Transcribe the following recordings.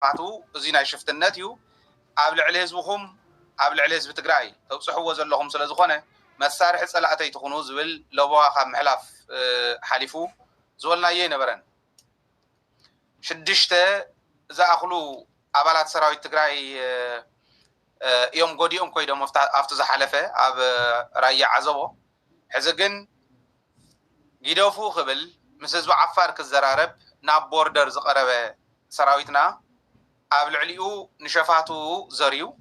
فاتو زينا شفت النتيو قبل عليه زبخم قبل عليه زب تجري توصحوا وزلهم سلازخونه مسارح صلاتي تخونو زبل لبوا خا محلاف حليفو زولنا ينبرن شدشته زاخلو ابالات سراويت تجري يوم غوديوم كويدم افت زحلفه اب رايا عزبو حزقن جيدوفو خبل مسز عفار كزرارب ناب بوردر زقربه سراويتنا قبل عليو نشفاتو زريو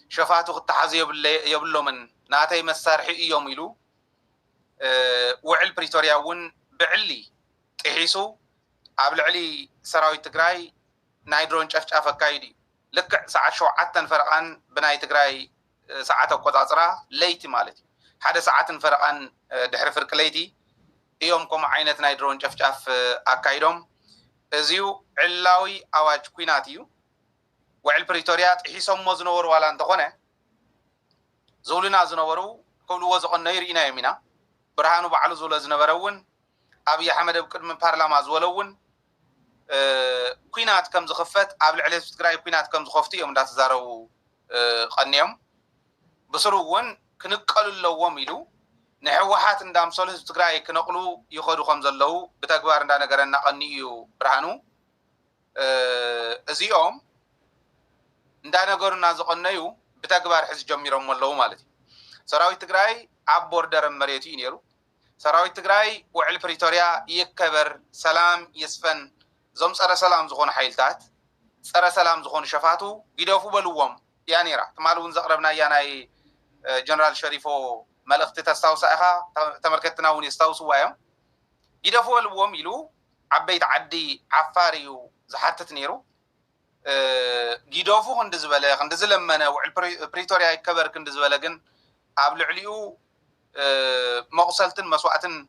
شفاتو التحزي يبلو من ناتي مسارحي يوم يلو وعل بريتوريا ون بعلي تحيسو قبل علي سراويت تجراي نايدرون شفشاف كايدي لك ساعة شوعتن فرقان بناي تجراي ساعة قطعة ليتي مالتي هذا ساعة فرقان دحر فرق ليتي يومكم عينة نايدرون شفشاف أكايدهم زيو علاوي أواج كويناتيو وعل بريتوريات حيسهم مزنور ولا انتقونه زولنا زنورو كلوا وزقنا يرينا يمينا برهانو بعلو زول زنبرون أبي أحمد بكرم بارلما زولون كوينات كم زخفت قبل عليه تقرأي كوينات كم زخفتي يوم دات زارو قنيم بصرون كنقلوا اللو ميلو نحوحات ندام صلح تقرأي كنقلوا يخدو خمز اللو بتكبر ندانا قرنا قنيو برهانو زيوم ندانا قرنا زقنيو بتكبر حز جميرهم والله مالتي سراويت تقرأي عب بوردر مريتين يرو سراويت تقرأي وعلى بريتوريا يكبر سلام يسفن زم سر سلام زخون حيلتات سر سلام زخون شفاتو جدوفو بلوهم يعني را تمالون زقربنا يعني جنرال شريفو ملخت تستوسع إخا تمركتنا ونستوسوا وياه جدوفو بلوهم يلو عبيت عدي عفاريو زحتت نيرو جدوفو خندز لمنا وعلى بريتوريا يكبر خندز بلجن قبل عليو مقصلتن مسوعتن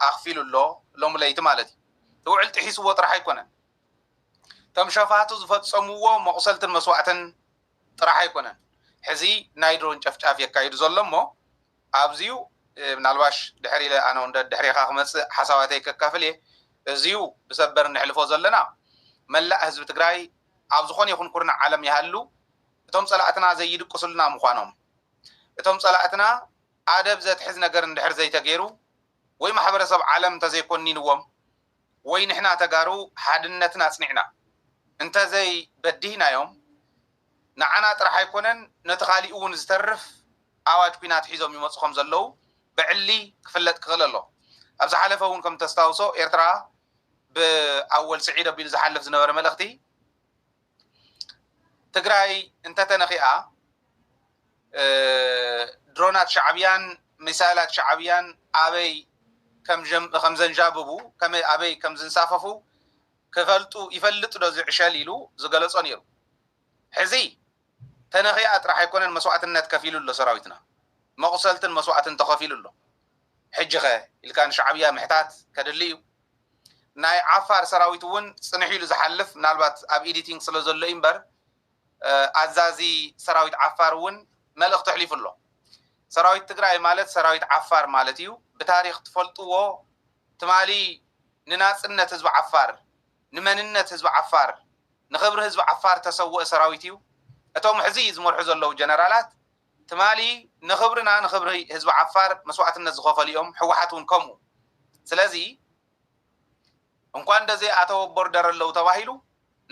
أخفيل الله لهم ليت مالتي توعل تحس وطرح يكون تم شفاته زفت سموه مقصلتن مسوعتن طرح يكون حزي نايدرون شفشاف يكايد ظلمه أبزيو من الباش دحري لا أنا وند دحري خامس حسواتي ككافلي زيو بسبر نحلفو زلنا ملا حزب تجراي أبزخون يكون كورنا عالم يهلو تم صلاتنا زي يدقسلنا مخانهم تم صلاتنا عادب زت حز نجر ندحر زي تغيرو وي محبرسب عالم تزيكوني نوم وي نحنا تغارو حدنتنا صنعنا انت زي بدينا يوم نعنا طرح يكونن نتخاليون زترف اواج كينات حيزوم يمصخم زلو بعلي كفلت كغللو ابز حلفون كم تستاوسو ايرترا باول سعيده بيل زحلف زنبر ملختي تግራይ انت تنخيا درونات شعبيان مثالات شعبيان ابي كم زنجاببو كم ابي كم زنساففو كفلطو يفلطو دو زعشال يلو زغلصو نيرو حزي تنخيا اطرح يكونن مسوعتነት كفيلو لسراويتنا مقصلتن مسوعتن تخفيلو له حجخه الكان شعبيا محتات كدليو ناي عفار سراويتون صنحيلو زحلف منالبات اب ايديتينغ سلازلو امبر ازازي سراويت عفار ون ملخ تحليف له سراويت تግራይ ማለት سراويت عفار مالتيو بتاريخ تفلطو تمالي نناصነት ህዝብ عفار نمنነት ህዝብ عفار نخبر ህዝብ عفار تسوء سراويتيو እቶም ሕዚ ዝመርሑ ዘለው ጀነራላት ትማሊ ንኽብርና ንኽብሪ ህዝቢ ዓፋር መስዋዕትነት ዝኸፈሊኦም ሕወሓቱን ከምኡ ስለዚ እንኳን እንደዚህ አተው ቦርደር ለው ተባሂሉ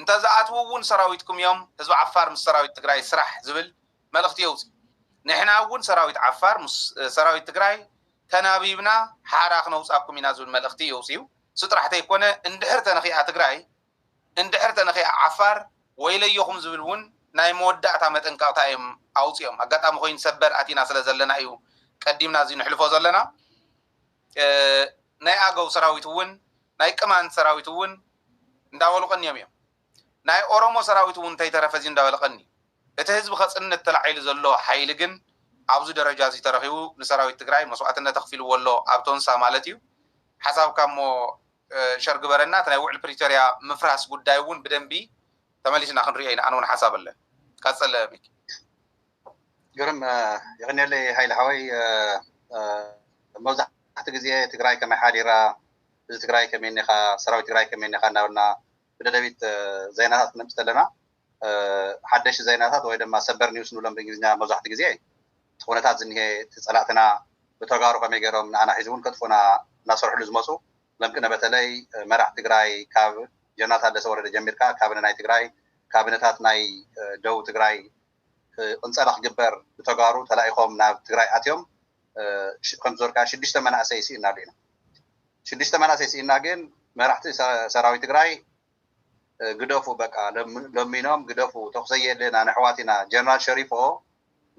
እንተዛአትውን ሰራዊትኩም እዮም ህዝቢ ዓፋር ምስ ሰራዊት ትግራይ ስራሕ ዝብል መልእኽቲ የውፅእ ንሕና እውን ሰራዊት ዓፋር ምስ ሰራዊት ትግራይ ተናቢብና ሓራኽ ነውፃኩም ኢና ዝብል መልእኽቲ የውፅዩ ስጥራሕተ ይኮነ እንድሕር ተነኺኣ ትግራይ እንድሕር ተነኺኣ ዓፋር ወይለየኹም ዝብል እውን ናይ መወዳእታ መጠንቀቕታ እዮም ኣውፅኦም ኣጋጣሚ ኮይኑ ሰበር ኣቲና ስለ ዘለና እዩ ቀዲምና እዚ ንሕልፎ ዘለና ናይ ኣገው ሰራዊት እውን ናይ ቅማን ሰራዊት እውን እንዳበልቀኒ እዮም ናይ ኦሮሞ ሰራዊት እውን ተይተረፈ እዚ እንዳበልቀኒ እቲ ህዝቢ ከፅነት ተላዒሉ ዘሎ ሓይሊ ግን ኣብዚ ደረጃ እዚ ተረኺቡ ንሰራዊት ትግራይ መስዋዕትነት ተኽፊልዎ ኣሎ ኣብ ቶንሳ ማለት እዩ ሓሳብካ እሞ ሸርግበረና ናይ ውዕል ፕሪቶሪያ ምፍራስ ጉዳይ እውን ብደንቢ ተመሊስና ክንሪኦ ኢና ኣነ እውን ሓሳብ ኣለኒ ቀፅል ሚኪ جرم يغني لي هاي الحوي موزعت جزية تجراي كم حادرة تجراي كمين نخا سراوي تجراي كمين نخا نورنا بدلبيت زينات نمستلنا حدش زينات ወይ ድማ ሰበር ኒውስ ንብሎም በእንግሊዝኛ መብዛሕትኡ ግዜ ትኾነታት ዝኒሄ ተጸላእትና በተጋሩ ከመገሮም ንኣና ሒዙን ከጥፎና እናሰርሕሉ ዝመፁ ለምቅነ በተለይ መራሕ ትግራይ ካብ ጀነራል ታደሰ ወረደ ጀሚርካ ካብነ ናይ ትግራይ ካቢነታት ናይ ደቡብ ትግራይ ቅንፀላ ክግበር ብተጋሩ ተላኢኾም ናብ ትግራይ ኣትዮም ከም ዘርካ 6 መናእሰይ ሲእና ኣለና 6 መናእሰይ ሲእና ግን መራሕቲ ሰራዊት ትግራይ ግደፉ በቃ ለሚኖም ግደፉ ተኽሰየለና ንሕዋቲና ጀነራል ሸሪፎ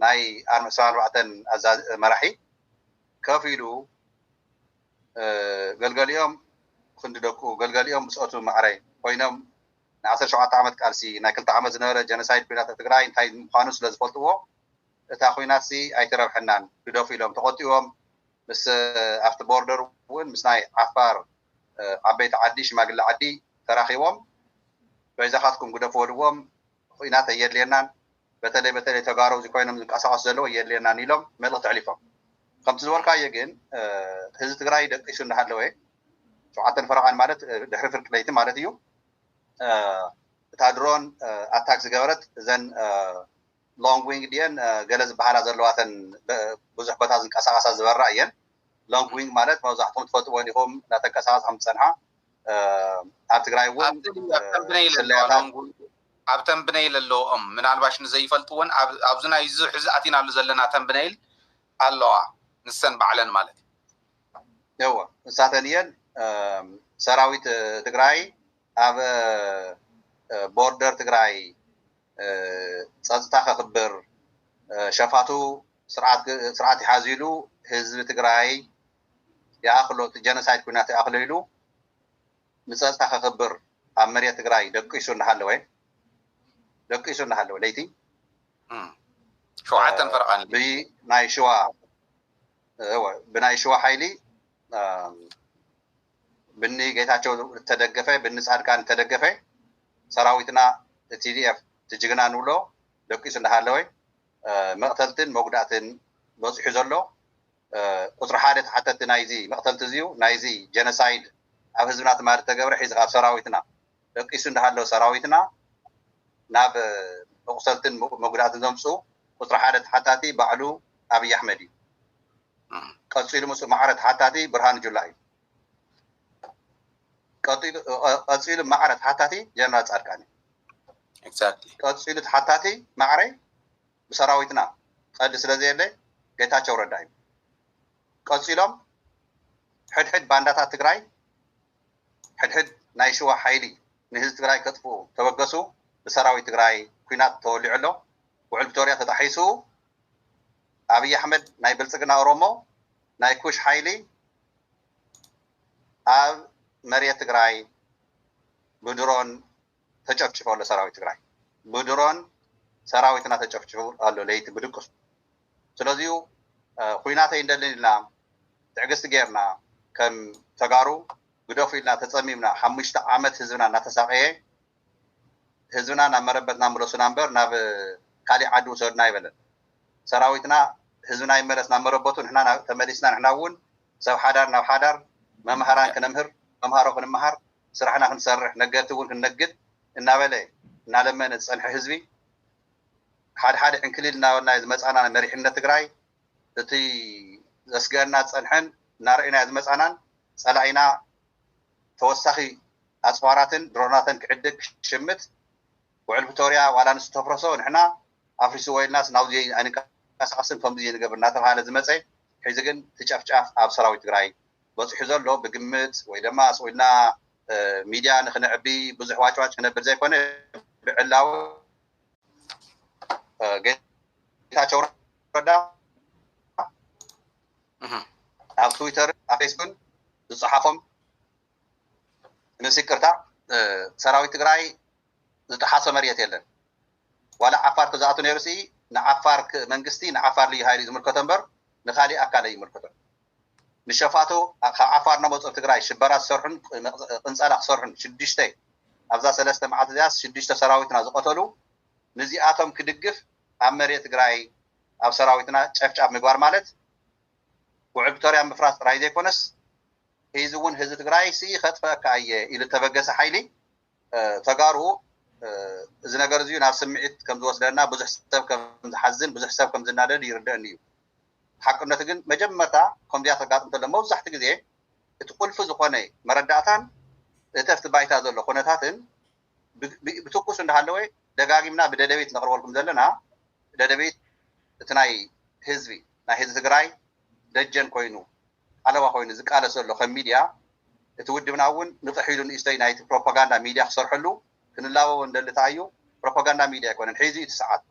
ናይ ኣርሚ 74 ኣዛዝ መራሒ ከፍ ኢሉ ገልገሊኦም ክንድደቁ ገልገሊኦም ብስኦቱ ማዕረይ ኮይኖም ን17 ዓመት ቃልሲ ናይ 2 ዓመት ዝነበረ ጀኖሳይድ ኩናት ትግራይ እንታይ ምዃኑ ስለ ዝፈልጥዎ እታ ኩናት ኣይተረብሐናን ግደፉ ኢሎም ተቆጢቦም ምስ ኣፍቲ ቦርደር እውን ምስ ናይ ዓፋር ዓበይቲ ዓዲ ሽማግለ ዓዲ ተራኺቦም በይዛኻትኩም ግደፉ ወድዎም ኩናት የድልየናን በተለይ ተጋሩ እዚ ኮይኖም ዝንቀሳቀሱ ዘለዎ የድልየናን ኢሎም መልእኽቲ ኣሕሊፎም ከምቲ ዝበልካዮ ግን ህዝቢ ትግራይ ደቂሱ እንዳሃለወ 7 ፈረቓን ማለት ድሕሪ ፍርቂ ለይቲ ማለት እዩ እታ ድሮን ኣታክ ዝገበረት እዘን ሎንግ ዊንግ ድየን ገለ ዝበሃላ ዘለዋተን ብዙሕ ቦታ ዝንቀሳቀሳ ዝበራ እየን ሎንግ ዊንግ ማለት መብዛሕትኩም ትፈልጥዎን ኢኹም እናተንቀሳቀሳ ከም ዝፀንሓ ኣብ ትግራይ እውን ኣብ ተንብነይል ኣለዎም ምናልባሽ ንዘይፈልጥዎን ኣብዚ ናይ ሕዚ ኣቲናሉ ዘለና ተንብነይል ኣለዋ ንሰን ባዕለን ማለት እዩ እወ ንሳተን እየን ሰራዊት ትግራይ ኣብ ቦርደር ትግራይ ፀጥታ ከኽብር ሸፋቱ ስርዓት ይሓዙ ኢሉ ህዝቢ ትግራይ ይኣኽሎ ጀኖሳይድ ኩናት ይኣኽሎ ኢሉ ንፀጥታ ከኽብር ኣብ መሬት ትግራይ ደቂሱ እንዳሃለወ ለይቲ 7 ፈረቓን ብናይ ሽዋ ብናይ ሽዋ ሓይሊ ብኒ ጌታቸው ተደገፈ ብኒ ጻድቃን ተደገፈ ሰራዊትና TDF ትጅግና ንብሎ ደቂሱ እንዳሃለወ መቕተልትን መጉዳእትን በፂሑ ዘሎ ቁፅሪ ሓደ ተሓተቲ ናይዚ መቕተልቲ እዚዩ ናይዚ ጀኖሳይድ ኣብ ህዝብና ትማድ ተገብረ ሒዝ ኣብ ሰራዊትና ደቂሱ እንዳሃለወ ሰራዊትና ናብ መቁሰልትን መጉዳእትን ዘምፁ ቁፅሪ ሓደ ተሓታቲ ባዕሉ ኣብይ ኣሕመድ እዩ ቀፂሉ ምስ ማዕረ ተሓታቲ ብርሃን ጁላ እዩ ቀፂሉ ማዕረ ተሓታቲ ጀነራል ጻድቃን ቀፂሉ ተሓታቲ ማዕረ ብሰራዊትና ቀዲ ስለዘየለ ጌታቸው ረዳ እዩ ቀፂሎም ሕድሕድ ባንዳታት ትግራይ ሕድሕድ ናይ ሽዋ ሓይሊ ንህዝቢ ትግራይ ከጥፉ ተበገሱ ብሰራዊት ትግራይ ኩናት ተወሊዑ ኣሎ ውዕል ቪክቶርያ ተጣሒሱ ኣብይ ኣሕመድ ናይ ብልፅግና ኦሮሞ ናይ ኩሽ ሓይሊ ኣብ መሬት ትግራይ ብድሮን ተጨፍጭፎ ኣሎ ሰራዊት ትግራይ ብድሮን ሰራዊትና ተጨፍጭፎ ኣሎ ለይቲ ብድቅሱ ስለዚዩ ኩናተይ እንደልን ኢልና ትዕግስቲ ጌርና ከም ተጋሩ ግደፉ ኢልና ተፀሚምና 5 ዓመት ህዝብና እናተሳቀየ ህዝብና ናብ መረበትና ምለሱና እምበር ናብ ካሊእ ዓዲ ውሰድና ይበለን ሰራዊትና ህዝብና ይመለስ ናብ መረበቱ ንሕና ተመሊስና ንሕና እውን ሰብ ሓዳር ናብ ሓዳር መምሃራን ክነምህር መምሃሮ ክንመሃር ስራሕና ክንሰርሕ ነገርቲ እውን ክንነግድ እናበለ እናለመነ ዝፀንሐ ህዝቢ ሓደ ዕንክሊል እናበልና ዝመፃና መሪሕነት ትግራይ እቲ ዘስገአና ዝፀንሐን እናርአና ዝመፃናን ፀላኢና ተወሳኺ ኣፅዋራትን ድሮናትን ክዕድግ ክሽምት ውዕል ቪክቶርያ ዋላ ንሱ ተፍረሶ ንሕና ኣፍሪሱ ወይልናስ ናብዚ ኣይንቀሳቀስን ከምዚ ንገብር እናተባሃለ ዝመፀ ሕዚ ግን ትጨፍጫፍ ኣብ ሰራዊት ትግራይ በፂሑ ዘሎ ብግምት ወይ ድማ ስኢልና ሚድያ ንክንዕቢ ብዙሕ ዋጭዋጭ ክነብር ዘይኮነ ብዕላዊ ጌታቸው ረዳ ኣብ ትዊተር ኣብ ፌስቡክ ዝፅሓፎም ምስክርታ ሰራዊት ትግራይ ዝተሓሰ መሬት የለን ዋላ ዓፋር ተዛእቱ ነይሩሲ ንዓፋር መንግስቲ ንዓፋር ልዩ ሃይሊ ዝምልከቶ እምበር ንካሊእ ኣካል ይምልከቶ ንሸፋቱ ካብ ዓፋር ነመፁ ትግራይ ሽበራ ዝሰርሑን ቅንፀላ ክሰርሑን 6 ኣብዛ 3 መዓልቲ እዚኣስ 6 ሰራዊትና ዝቀተሉ ንዚኣቶም ክድግፍ ኣብ መሬት ትግራይ ኣብ ሰራዊትና ጨፍጫፍ ምግባር ማለት ውዕል ቪክቶርያ ምፍራስ ጥራይ ዘይኮነስ ሒዚ እውን ህዝቢ ትግራይ ከጥፈካ እየ ኢሉ ተበገሰ ሓይሊ ተጋሩ እዚ ነገር እዚ ናብ ስምዒት ከም ዝወስደና ብዙሕ ሰብ ከም ዝሓዝን ብዙሕ ሰብ ከም ዝናደድ ይርዳእኒ እዩ ሓቅነቱ ግን መጀመርታ ከምዚያ ተጋጥም ተሎ መብዛሕትኡ ግዜ እቲ ቁልፊ ዝኾነ መረዳእታን እተፍቲ ባይታ ዘሎ ኩነታትን ብትኩስ እንዳሃለወ ደጋጊምና ብደደቤት ነቕርበልኩም ዘለና ደደቤት እቲ ናይ ህዝቢ ትግራይ ደጀን ኮይኑ ዓለባ ኮይኑ ዝቃለስ ዘሎ ከም ሚድያ እቲ ውድብና እውን ንጥሒሉ ንእስተይ ናይቲ ፕሮፓጋንዳ ሚድያ ክሰርሐሉ ክንላበቦ እንደልታዩ ፕሮፓጋንዳ ሚድያ ኣይኮነን ሒዙ እቲ ሰዓት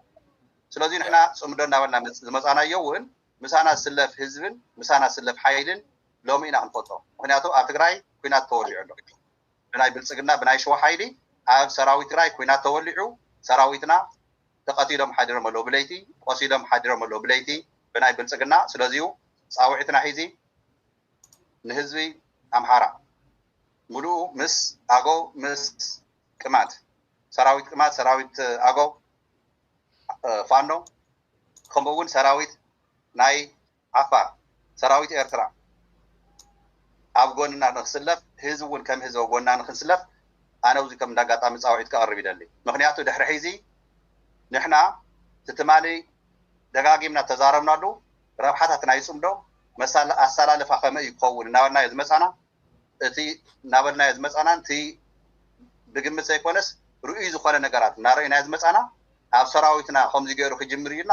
ስለዚ ንሕና ጽምዶ እናበልና ዝመፃናዮ እውን ምሳና ዝስለፍ ህዝብን ምሳና ዝስለፍ ሓይልን ሎሚ ኢና ክንፈልጦ ምክንያቱ ኣብ ትግራይ ኩናት ተወሊዑ ኣሎ ብናይ ብልፅግና ብናይ ሸዋ ሓይሊ ኣብ ሰራዊት ትግራይ ኩናት ተወሊዑ ሰራዊትና ተቐቲሎም ሓዲሮም ኣለዉ ብለይቲ ቆሲሎም ሓዲሮም ኣለዉ ብለይቲ ብናይ ብልፅግና ስለዚዩ ፃውዒትና ሒዚ ንህዝቢ ኣምሓራ ሙሉኡ ምስ ኣገው ምስ ቅማት ሰራዊት ቅማት ሰራዊት ኣገው ፋኖ ከምኡ እውን ሰራዊት ናይ ዓፋር ሰራዊት ኤርትራ ኣብ ጎንና ንክስለፍ ህዝቢ እውን ከም ህዝቢ ጎንና ንክንስለፍ ኣነ ውዚ ከም እንዳጋጣሚ ፃውዒት ክቐርብ ይደሊ ምክንያቱ ድሕሪ ሒዚ ንሕና ትትማሊ ደጋጊምና ተዛረብናሉ ረብሓታት ናይ ጽምዶ ኣሰላለፋ ከመይ ይኸውን እናበልናዮ ዝመፃና እቲ እናበልናዮ ዝመፃና እቲ ብግምት ዘይኮነስ ርኡይ ዝኾነ ነገራት እናርአናዮ ዝመፃና ኣብ ሰራዊትና ከምዚ ገይሩ ክጅምር ኢልና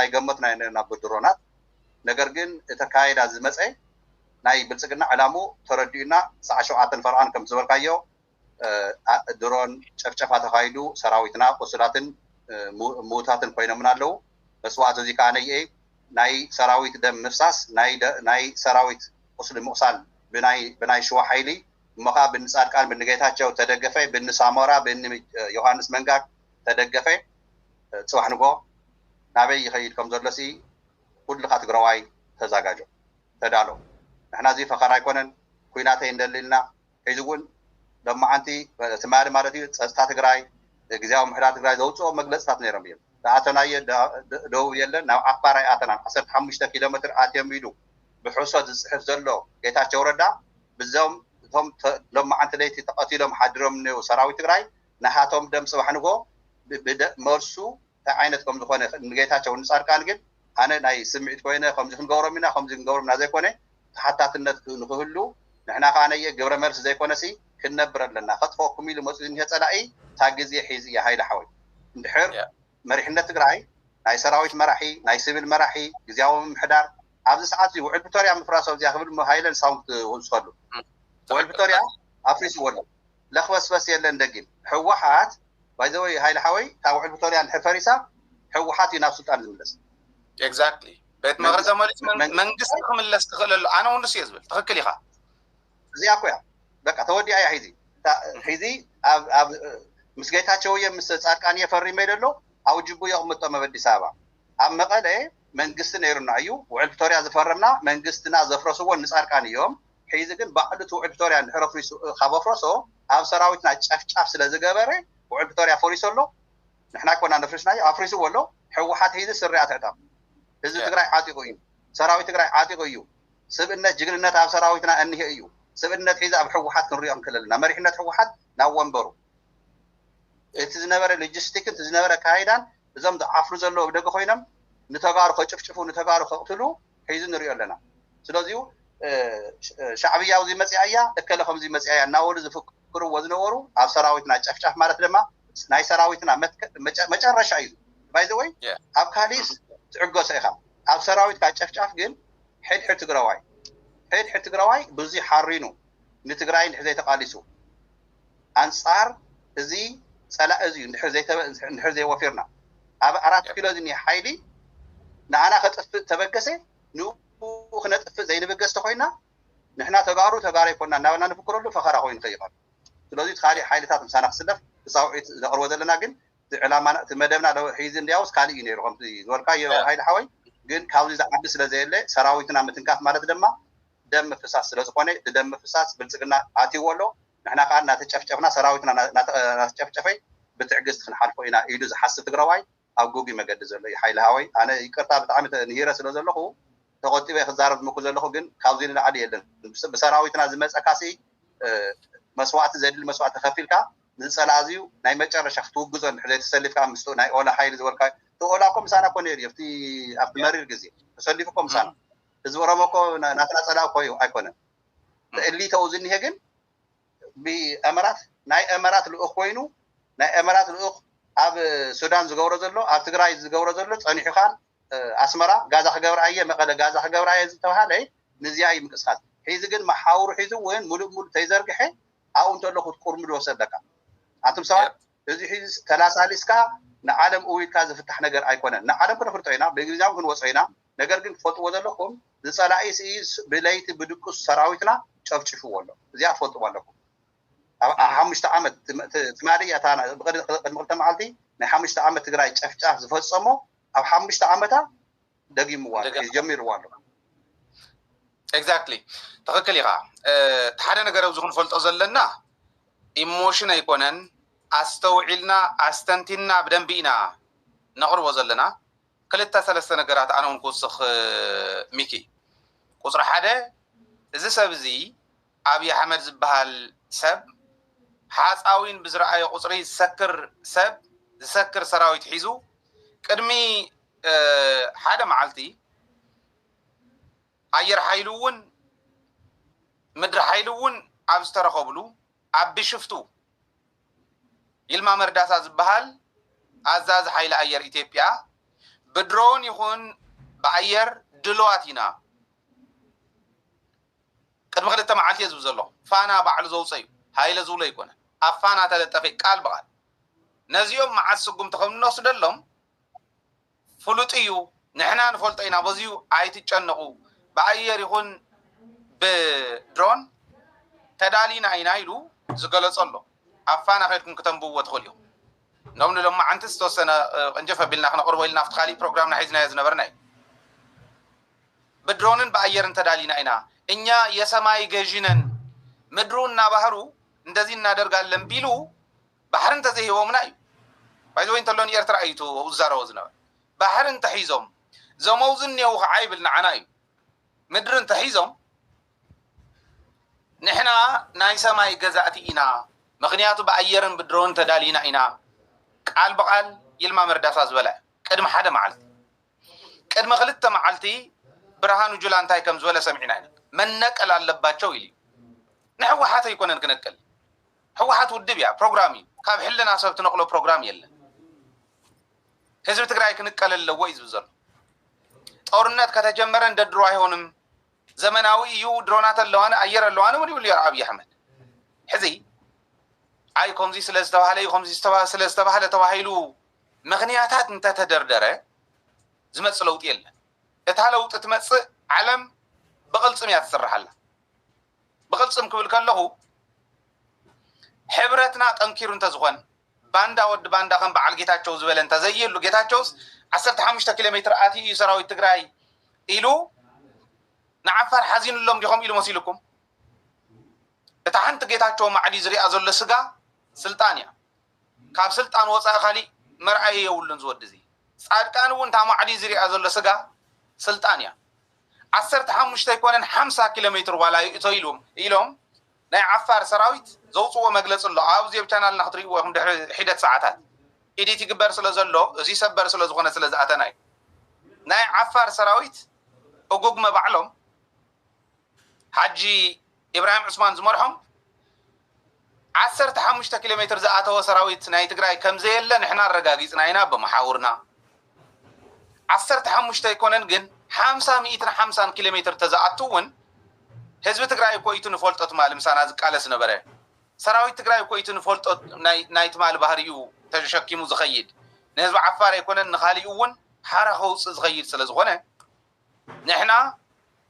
ኣይገመትና ኢና ብድሮናት ነገር ግን እተካይዳ ዝመፀ ናይ ብልፅግና ዕላሙ ተረዲኡና ሰዓ 7 ፈርዓን ከም ዝበልካዮ ድሮን ጨፍጨፋ ተካይዱ ሰራዊትና ቁስላትን ሞታትን ኮይኖምና ኣለዉ መስዋዕት እዚ ከዓ ነይኤ ናይ ሰራዊት ደም ምፍሳስ ናይ ሰራዊት ቁስሊ ምቕሳል ብናይ ሸዋ ሓይሊ እሞኻ ብንፃድቃን ብንጌታቸው ተደገፈ ብንሳሞራ ብንዮሃንስ መንጋግ ተደገፈ ጽባሕ ንጎ ናበይ ይኸይድ ከም ዘሎሲ ኩልካ ትግራዋይ ተዘጋጆ ተዳሎ ንሕና እዚ ፈኸር ኣይኮነን ኩናተይ እንደልልና ሒዚ እውን ሎማዓንቲ ትማሊ ማለት እዩ ፀጥታ ትግራይ ግዜያዊ ምሕዳር ትግራይ ዘውፅኦ መግለፅታት ነይሮም እዮም ተኣተናየ ደቡብ የለን ናብ ዓፋር ኣይኣተናን 15 ኪሎ ሜትር ኣትዮም ኢሉ ብሕሶት ዝፅሕፍ ዘሎ ጌታቸው ረዳ ብዞም እቶም ሎማዓንቲ ለይቲ ተቐቲሎም ሓዲሮም እኒአው ሰራዊት ትግራይ ናሃቶም ደም ፅባሕ ንጎ መልሱ እንታይ ዓይነት ከም ዝኾነ ንጌታቸው ንፃድቃን ግን ኣነ ናይ ስምዒት ኮይነ ከምዚ ክንገብሮም ኢና ከምዚ ክንገብሮም እና ዘይኮነ ተሓታትነት ንክህሉ ንሕና ከዓ ነየ ግብረ መልሲ ዘይኮነሲ ክንነብር ኣለና ከጥፈኩም ኢሉ መፅኡ እኒሀ ፀላኢ እታ ግዜ ሒዚ እያ ሃይለ ሓወይ እንድሕር መሪሕነት ትግራይ ናይ ሰራዊት መራሒ ናይ ሲቪል መራሒ ግዜያዊ ምሕዳር ኣብዚ ሰዓት እዚ ውዕል ፕሪቶርያ ምፍራሶ እዚኣ ክብል ሃይለን ሳውንድ ክውስኸሉ ውዕል ፕሪቶርያ ኣፍሪስዎ ኣሎ ለኽበስበስ የለን ደጊም ሕወሓት ባይዘወይ ሃይለ ሓወይ እታ ውዕል ፕሪቶርያ እንድሕር ፈሪሳ ሕወሓት እዩ ናብ ስልጣን ዝምለስ ኤግዛክትሊ ቤት መቕረፂ መሬት መንግስቲ ክምለስ ትኽእል ኣሎ ኣነ እውን ንሱ እየ ዝብል ትኽክል ኢኻ እዚኣ እኮ እያ በቃ ተወዲኣ እያ ሒዚ ኣብ ምስ ጌታቸው እየ ምስ ፃድቃን እየ ፈሪመ ኢለ ኣሎ ኣውጅቡ የቕምጦ መበዲስ ኣበባ ኣብ መቐለ መንግስቲ ነይሩና እዩ ውዕል ፕሪቶርያ ዝፈረምና መንግስትና ዘፍረስዎ ንፃድቃን እዮም ሒዚ ግን ባዕሉ እቲ ውዕል ፕሪቶርያ እንድሕር ኣፍሪሱ ካብ ኣፍረሶ ኣብ ሰራዊትና ጨፍጫፍ ስለ ዝገበረ ውዕል ፕሪቶርያ ፈሪሱ ኣሎ ንሕና ኮና ነፍርስናዮ ኣፍሪስዎ ኣሎ ሕወሓት ሒዚ ስርያ ትዕጠቕ ህዝቢ ትግራይ ዓጢቑ እዩ ሰራዊት ትግራይ ዓጢቑ እዩ ስብእነት ጅግንነት ኣብ ሰራዊትና እኒሄ እዩ ስብእነት ሒዚ ኣብ ሕወሓት ክንሪኦ ንክእለና መሪሕነት ሕወሓት ናብ ወንበሩ እቲ ዝነበረ ሎጂስቲክን እቲ ዝነበረ ካይዳን እዞም ዝዓፍሩ ዘለዎ ብደገ ኮይኖም ንተጋሩ ከጭፍጭፉ ንተጋሩ ከቕትሉ ሒዙ ንሪኦ ኣለና ስለዚሁ ሻዕብያ ኣብዚ መፅያ እያ እከለ ከምዚ መፅያ እያ እናበሉ ዝፍክርዎ ዝነበሩ ኣብ ሰራዊትና ጨፍጫፍ ማለት ድማ ናይ ሰራዊትና መጨረሻ እዩ ባይዘወይ ኣብ ካሊእ ትዕገሶ ኢኻ ኣብ ሰራዊትካ ጨፍጫፍ ግን ሕድሕድ ትግራዋይ ብዙ ሓሪኑ ንትግራይ እንድሕር ዘይተቃሊሱ ኣንፃር እዚ ፀላእ እዚ እንድሕር ዘይወፊርና ኣብ 4 ኪሎ ዝኒሄ ሓይሊ ንዓና ከጥፍእ ተበገሰ ንኡ ክነጥፍእ ዘይንበገስ ተኮይና ንሕና ተጋሩ ይኮንና እናበልና ንፍክረሉ ፈኸራ ኮይኑ ከይቐር ስለዚ ካሊእ ሓይልታት ምሳና ክስለፍ ተፃውዒት ዘቕርቦ ዘለና ግን ዕላማና እቲ መደብና ሒዚ እንዲያውስ ካሊእ እዩ ነይሩ ከምቲ ዝበልካዮ ሃይለ ሓወይ ግን ካብዚ ዝዓቢ ስለዘየለ ሰራዊትና ምትንካፍ ማለት ድማ ደም ምፍሳስ ስለዝኾነ ደም ምፍሳስ ብልፅግና ኣትይዎ ኣሎ ንሕና ከዓ እናተጨፍጨፍና ሰራዊትና እናተጨፍጨፈይ ብትዕግስቲ ክንሓልፎ ኢና ኢሉ ዝሓስብ ትግራዋይ ኣብ ጉጊ መገዲ ዘሎ እዩ ሃይለ ሓወይ ኣነ ይቅርታ ብጣዕሚ ንሂረ ስለ ዘለኹ ተቆጢበ ክዛረብ ዝምኩ ዘለኹ ግን ካብዚ ንላዕሊ የለን ብሰራዊትና ዝመፀካሲ መስዋዕቲ ዘድሊ መስዋዕቲ ከፊልካ ዝጸላዝዩ ናይ መጨረሻ ክትውግዞ ንሕዘይ ተሰሊፍካ ምስቶ ናይ ኦላ ሓይሊ ዝወልካ ተኦላኮም ሳና ኮ ነይሩ ኣብቲ መሪር ግዜ ተሰሊፍኩም ሳና ህዝቢ ኦሮሞኮ ናትና ጸላእ ኮይኑ ኣይኮነን እሊ ተው ዝኒሄ ግን ብኣመራት ናይ ኣመራት ልኡኽ ኮይኑ ናይ ኣመራት ልኡኽ ኣብ ሱዳን ዝገብሮ ዘሎ ኣብ ትግራይ ዝገብሮ ዘሎ ጸኒሑኻን ኣስመራ ጋዛ ክገብርኣየ መቐለ ጋዛ ክገብርኣየ ዝተባሃለ ንዚያ ይምቅስቃስ ሒዚ ግን መሓውሩ ሒዙ ወይን ሙሉእ ተይዘርግሐ ኣብኡ እንተለኹ ቁርምድ ወሰደካ ኣንቱም ሰባት እዚ ሒዚ ተላሳሊስካ ንዓለም እውይልካ ዝፍታሕ ነገር ኣይኮነን ንዓለም ክንፍርጦ ኢና ብእንግሊዝኛው ክንወፅኦ ኢና ነገር ግን ትፈልጥዎ ዘለኹም ዝጸላኢ ብለይቲ ብድቁስ ሰራዊትና ጨፍጭፍዎ ኣሎ እዚኣ ትፈልጥዎ ኣለኩም ኣብ 5 ዓመት ትማልያ ታና ቅድሚ 2 መዓልቲ ናይ 5 ዓመት ትግራይ ጨፍጫፍ ዝፈጸሞ ኣብ 5 ዓመታ ደጊምዋ ጀሚርዋ ኣሎ ኤግዛክትሊ ትኽክል ኢኻ ሓደ ነገር ኣብዚ ክንፈልጦ ዘለና ኢሞሽን ኣይኮነን ኣስተውዒልና ኣስተንቲና ብደንቢ ኢና ነቕርቦ ዘለና ክልተ ሰለስተ ነገራት ኣነ እውን ክውስኽ ሚኪ ቁፅሪ ሓደ እዚ ሰብ እዚ ኣብይ ኣሕመድ ዝበሃል ሰብ ሓፃዊን ብዝረኣዮ ቁፅሪ ዝሰክር ሰራዊት ሒዙ ቅድሚ ሓደ መዓልቲ ኣየር ሓይሉ እውን ምድሪ ሓይሉ እውን ኣብ ዝተረኸብሉ ኣብ ብሽፍቱ ይልማ መርዳሳ ዝበሃል ኣዛዚ ሓይሊ ኣየር ኢትዮጵያ ብድሮን ይኹን ብኣየር ድልዋት ኢና ቅድሚ 2 መዓልቲ ዝብ ዘሎ ፋና ባዕሉ ዘውፅእ እዩ ሃይለ ዝብሎ ኣይኮነን ኣብ ፋና ተለጠፈ ቃል በቃል ነዚኦም መዓዝ ስጉምቲ ከም እንወስደሎም ፍሉጥ እዩ ንሕና ንፈልጦ ኢና በዚሁ ኣይትጨነቁ ብኣየር ይኹን ብድሮን ተዳሊና ኢና ኢሉ ዝገለጸሎ ኣብ ፋና ከይድኩም ከተንብብዎ ትኽእሉ ኢኹም نوم لما عنت استوسنا انجف بالنا خنا قربوا لنا في خالي برنامج حيزنا يزنبرنا بدرونن بأير انت دالينا إنا إنيا يسماي جيجينن مدروننا بحرو ندزين نادر قال لهم بيلو بحر انت زي هو مناي بايزو انت لون يرتر أيتو وزارة وزنبر بحر انت حيزهم زموزن يوخ عيب لنا عناي مدر انت حيزهم نحنا ناي سماي جزاتي إنا مغنياتو بأيرن بدرون تدالينا إنا قال بقال يلما مرداسا زبلا قدم حدا معلت قدم خلت معلتي برهانو جولانتاي كم زولا سمعنا من نقل علباتشو يلي نحو حتى يكون نقل هو حتى ودبيا بروجرامي كاب حلنا سبت نقلو بروجرام يلا حزب تግራይ ክንቀል ለወይ ዝብዘል ጦርነት ከተጀመረ እንደ ድሮ አይሆንም ዘመናዊ እዩ ድሮናት አለዋን አየር አለዋን ምን ይብል አብይ አህመድ ሕዚ አይ ኮምዚ ስለስተባህለ ኮምዚ ስለስተባህለ ተባሂሉ ምክንያታት እንተ ተደርደረ ዝመጽ ለውጥ የለ እታ ለውጥ ትመጽእ ዓለም በቅልጽም ያትስራሐላ በቅልጽም ክብል ከለሁ ሕብረትና ጠንኪሩ እንተ ዝኾን ባንዳ ወድ ባንዳ ከም በዓል ጌታቸው ዝበለ እንተ ዘይሉ ጌታቸውስ 15 ኪሎ ሜትር አቲ ሰራዊት ትግራይ ኢሉ ንዓፋር ሓዚንሎም ዲኹም ኢሉ መሲልኩም እታ ሓንቲ ጌታቸው ማዕዲ ዝሪኣ ዘሎ ስጋ ስልጣን እያ ካብ ስልጣን ወፃኢ ካሊ መርኣይ የውሉን ዝወድ እዚ ጻድቃን እውን ታ ማዕዲ ዝሪኣ ዘሎ ስጋ ስልጣን እያ 15 ይኮነን 50 ኪሎ ሜትር ዋላ ኢሎም ናይ ዓፋር ሰራዊት ዘውፅዎ መግለጽ ኣሎ ኣብዚ ቻናልና ክትሪእዎ ይኹም ድሕሪ ሒደት ሰዓታት ኢዲት ይግበር ስለዘሎ እዚ ሰበር ስለዝኾነ ስለዝኣተናይ ናይ ዓፋር ሰራዊት እጉግ መባዕሎም ሓጂ ኢብራሂም ዑስማን ዝመርሖም 15 ኪሎ ሜትር ዝኣተወ ሰራዊት ናይ ትግራይ ከም ዘየለ ንሕና ረጋጊጽና ኢና በመሓውርና 15 ይኮነን ግን 50 ኪሎ ሜትር ተዛኣቱውን ህዝብ ትግራይ ኮይቱ ንፈልጦት ማል ምሳና ዝቃለስ ነበረ ሰራዊት ትግራይ ኮይቱ ንፈልጦት ናይ ትማል ባህሪኡ ተሸኪሙ ዝኸይድ ንህዝቢ ዓፋር ይኮነን ንኻሊኡውን ሓራ ኸውፅ ዝኸይድ ስለዝኾነ ንሕና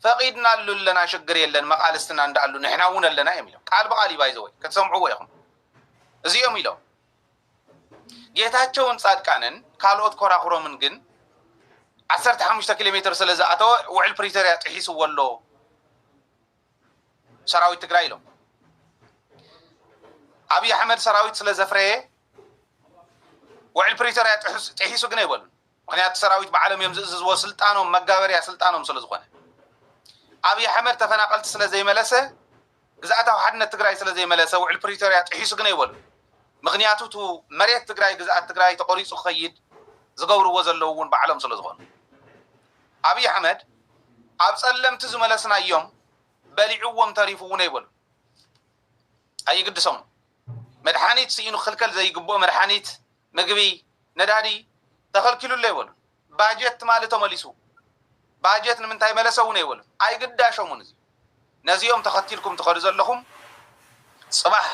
ፈቂድና ለና ሽግር የለን መቃልስትና እንዳሉ ንሕና እውን ኣለና የሚለው ቃል በቃል ይባይዘው ከተሰምዑዎ ይኹም እዚኦም ኢሎም ጌታቸውን ጻድቃንን ካልኦት ኮራኹሮምን ግን 15 ኪሎ ሜትር ስለዝኣተወ ውዕል ፕሪቶሪያ ጥሒስዎ ኣሎ ሰራዊት ትግራይ ኢሎም አብይ አህመድ ሰራዊት ስለዘፍረየ ውዕል ፕሪቶሪያ ጥሒሱ ግን አይበሉን ምክንያቱ ሰራዊት በዓለም የምዝዝዎ ስልጣኖም መጋበሪያ ስልጣኖም ስለዝኾነ አብይ አህመድ ተፈናቀልት ስለዘይመለሰ ግዛእታው ሓድነት ትግራይ ስለዘይመለሰ ውዕል ፕሪቶሪያ ጥሒሱ ግን አይበሉን ምክንያቱ መሬት ትግራይ ግዛት ትግራይ ተቆሪጹ ኸይድ ዝገብርዎ ዘለውን ባዕሎም ስለ ዝኾኑ አብይ አሕመድ ኣብ ጸለምቲ ዝመለስናዮም በሊዕዎም ተሪፉውን አይበሉ ኣይግድሶም መድሓኒት ሲኢኑ ክልከል ዘይግብኦ መድሓኒት ምግቢ ነዳዲ ተኸልኪሉለ ይበሉ ባጀት ማለት ተመሊሱ ባጀት ንምንታይ መለሰውን አይበሉ ኣይግዳሾምን እዚ ነዚኦም ተኸቲልኩም ትኸዱ ዘለኹም ጽባሕ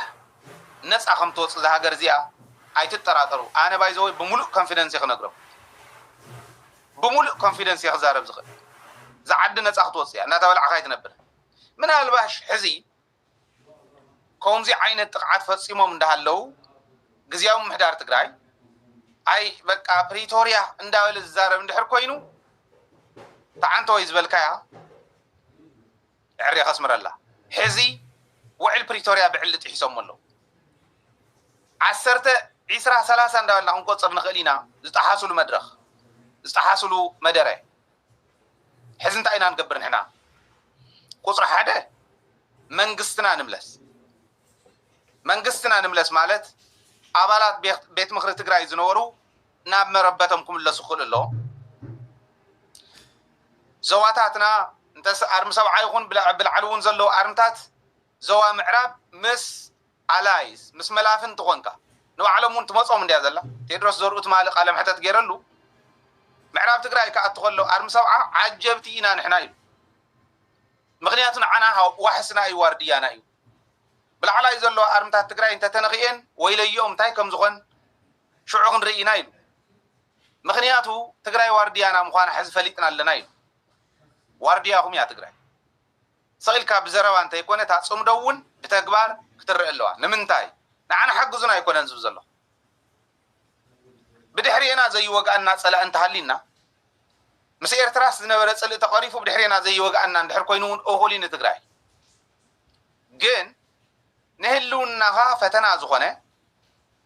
ነፃ ከም ትወፅእ ሃገር እዚኣ ኣይትጠራጠሩ ኣነ ባይዘወይ ብሙሉእ ኮንፊደንስ ይኽነግሮም بملء confidence يخزارب زخل زعدنا تأخذ يعني نتابع عقايد نبر من هالباش حزي كونزي عين التقعد فتصيمه من ده اللو جزيهم محدار تقراي أي بقى بريتوريا نداول الزارب من دحر كوينو تعنتو يزبل كيا عري خسمر الله حزي وعل بريتوريا بعلة حسام الله عسرت عسرة ثلاثة نداول لهم قد صرنا خلينا زتحاسلوا مدرخ استحاسلوا مدري حزنت أين نقبر هنا قصر حدا منقستنا نملس مالت عبالات بيت مخرج تقرأي زنورو ناب مربتهم كل سخول الله زواتاتنا انت أرم سبعة يخون بالعلون زلو أرمتات زوا معراب مس علايز مس ملافن تغنكا نو علمون تمصوا من دي هذا الله تدرس زرقت مالك علم حتى تجرلو معراب تقرأي كأتخلو أرم سبعة عجبتينا نحنا يلو مغنياتنا عنها وحسنا يوارديانا يلو بالعلا يزلو أرمتات تقرأي انت تنغيين وإلى يوم تايكم زغن شعوغن رئينا يلو مغنياتو تقرأي وارديانا مخوانا حزب فليتنا لنا يلو واردياهم يا تقرأي صغيل كاب زروان تيكوني تاسوم دون بتكبار كتر اللوان نمنتاي نعنا حق زنا يكون انزب زلو بدحرينا زي وقعنا صلا انت حلينا مسير تراس نبره صل تقريفو بدحرينا زي وقعنا ندحر كوينون اوهولين تግራይ ግን نهلونا فتنا زغونه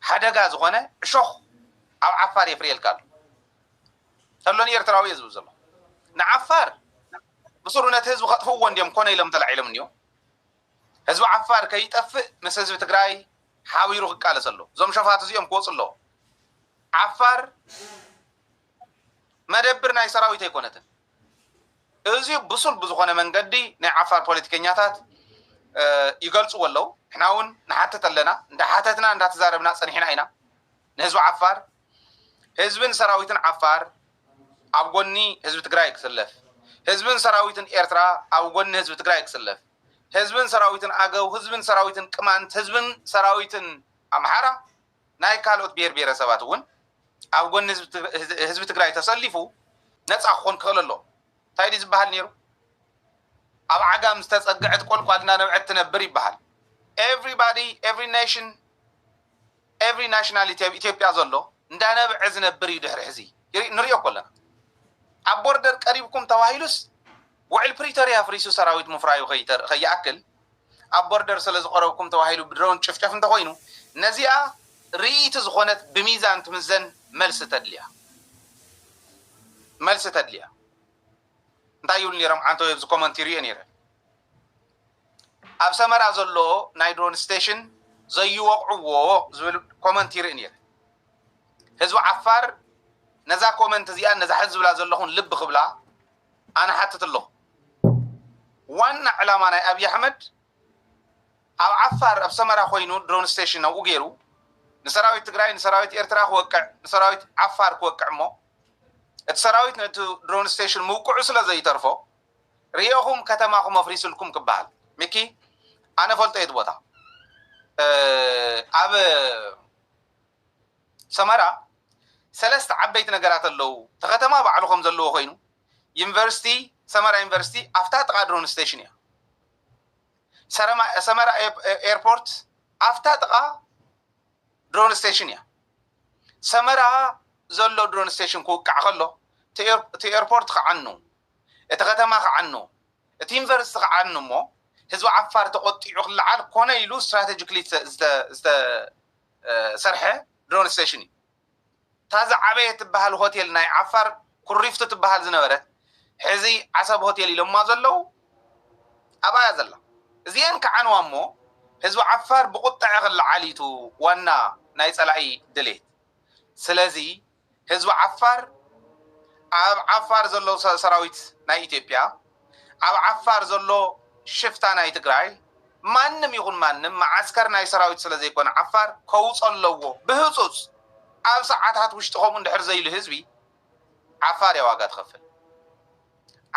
حدغا زغونه شخ او عفار يفريل قال تلون يرتراوي يزو زلو نعفار بصورنا حزب خطفو ونديم كون يلم طلع يلم نيو حزب عفار كيطف مس حزب تግራይ حاويرو قال سلو زوم شفاتو زيم كوصلو عفار مدبر ناي سراويت يكونت ازي بصل بزخونه منغدي ناي عفار بوليتيكኛታት يغلصوا والله احناون نحتت لنا እንደحتتنا እንዳተዛረብنا صنيحنا አይና نهزو عفار حزبن سراويتن عفار አብጎኒ ህዝብ ትግራይ ክስለፍ ህዝብን ሰራዊትን ኤርትራ አብጎኒ ህዝብ ትግራይ ክስለፍ ህዝብን ሰራዊትን አገው ህዝብን ሰራዊትን ቅማንት ህዝብን ሰራዊትን አምሃራ ናይ ካልኦት ብሔር ብሔረሰባት እውን አብጎኒ ህዝብ ትግራይ ተሰሊፉ ነፃ ኾን ክኸለሎ ታይዲ ዝበሃል ነይሩ ኣብ ዓጋም ዝተጸግዐት ቆልቋልና ነብዕት ትነብር ይበሃል everybody every nation every nationality ኢትዮጵያ ዘሎ እንዳነብዕ ዝነብር ይድሕር ሕዚ ንሪኦ ኮለና ኣብ ቦርደር ቀሪብኩም ተዋሂሉስ ውዕል ፕሪቶሪያ ፍሪሱ ሰራዊት ምፍራዩ ኸይኣክል ኣብ ቦርደር ስለ ዝቐረብኩም ተዋሂሉ ብድሮን ጭፍጨፍ እንተኾይኑ ነዚኣ ርኢቲ ዝኾነት ብሚዛን ትምዘን መልሲ ተድልያ እንታይ ይብሉ ነይሮም ዓንቶ የብዚ ኮመንት ይርኦ ነይረ ኣብ ሰመራ ዘሎ ናይ ድሮን ስቴሽን ዘይወቕዕዎ ዝብል ኮመንት ይርኦ ነይረ ህዝቢ ዓፋር ነዛ ኮመንት እዚኣ ነዛ ሕዝብላ ዘለኹን ልብ ክብላ ኣነ ሓትት ኣለኹ ዋና ዕላማ ናይ ኣብይ ኣሕመድ ኣብ ዓፋር ኣብ ሰመራ ኮይኑ ድሮን ስቴሽን ኣብኡ ገይሩ ንሰራዊት ትግራይ ንሰራዊት ኤርትራ ክወቅዕ ንሰራዊት ዓፋር ክወቅዕ እሞ እቲ ሰራዊት ነቲ ድሮን ስቴሽን ምውቅዑ ስለ ዘይተርፎ ርኢኹም ከተማኹም ኣፍሪስልኩም ክበሃል ሚኪ ኣነ ፈልጦ የት ቦታ ኣብ ሰመራ ሰለስተ ዓበይቲ ነገራት ኣለዉ ተኸተማ ባዕልኹም ዘለዎ ኮይኑ ዩኒቨርሲቲ ሰመራ ዩኒቨርሲቲ ኣፍታ ጥቓ ድሮን ስቴሽን እያ ሰመራ ኤርፖርት ኣፍታ ጥቓ ድሮን ስቴሽን እያ ሰመራ ዘሎ ድሮን ስቴሽን ክውቃዕ ከሎ እቲ ኤርፖርት ክዓኑ እቲ ከተማ ክዓኑ እቲ ዩኒቨርሲቲ ክዓኑ እሞ ህዝቢ ዓፋር ተቆጢዑ ክለዓል ኮነ ኢሉ ስትራቴጂክሊ ዝተሰርሐ ድሮን ስቴሽን እዩ ታዛ ዓበየ ትበሃል ሆቴል ናይ ዓፋር ኩሪፍቱ ትበሃል ዝነበረት ሕዚ ዓሰብ ሆቴል ኢሎማ ዘለው ኣባያ ዘላ እዚአን ክዓንዋ እሞ ህዝቢ ዓፋር ብቁጣዕ ክለዓል ኢቱ ዋና ናይ ፀላኢ ድሌት ስለዚ ህዝቢ ዓፋር ኣብ ዓፋር ዘሎ ሰራዊት ናይ ኢትዮጵያ ኣብ ዓፋር ዘሎ ሽፍታ ናይ ትግራይ ማንም ይኹን ማንም ማዓስከር ናይ ሰራዊት ስለ ዘይኮነ ዓፋር ከውፅ ኣለዎ ብህፁፅ ኣብ ሰዓታት ውሽጢ ከምኡ እንድሕር ዘይሉ ህዝቢ ዓፋር ዋጋ ትኸፍል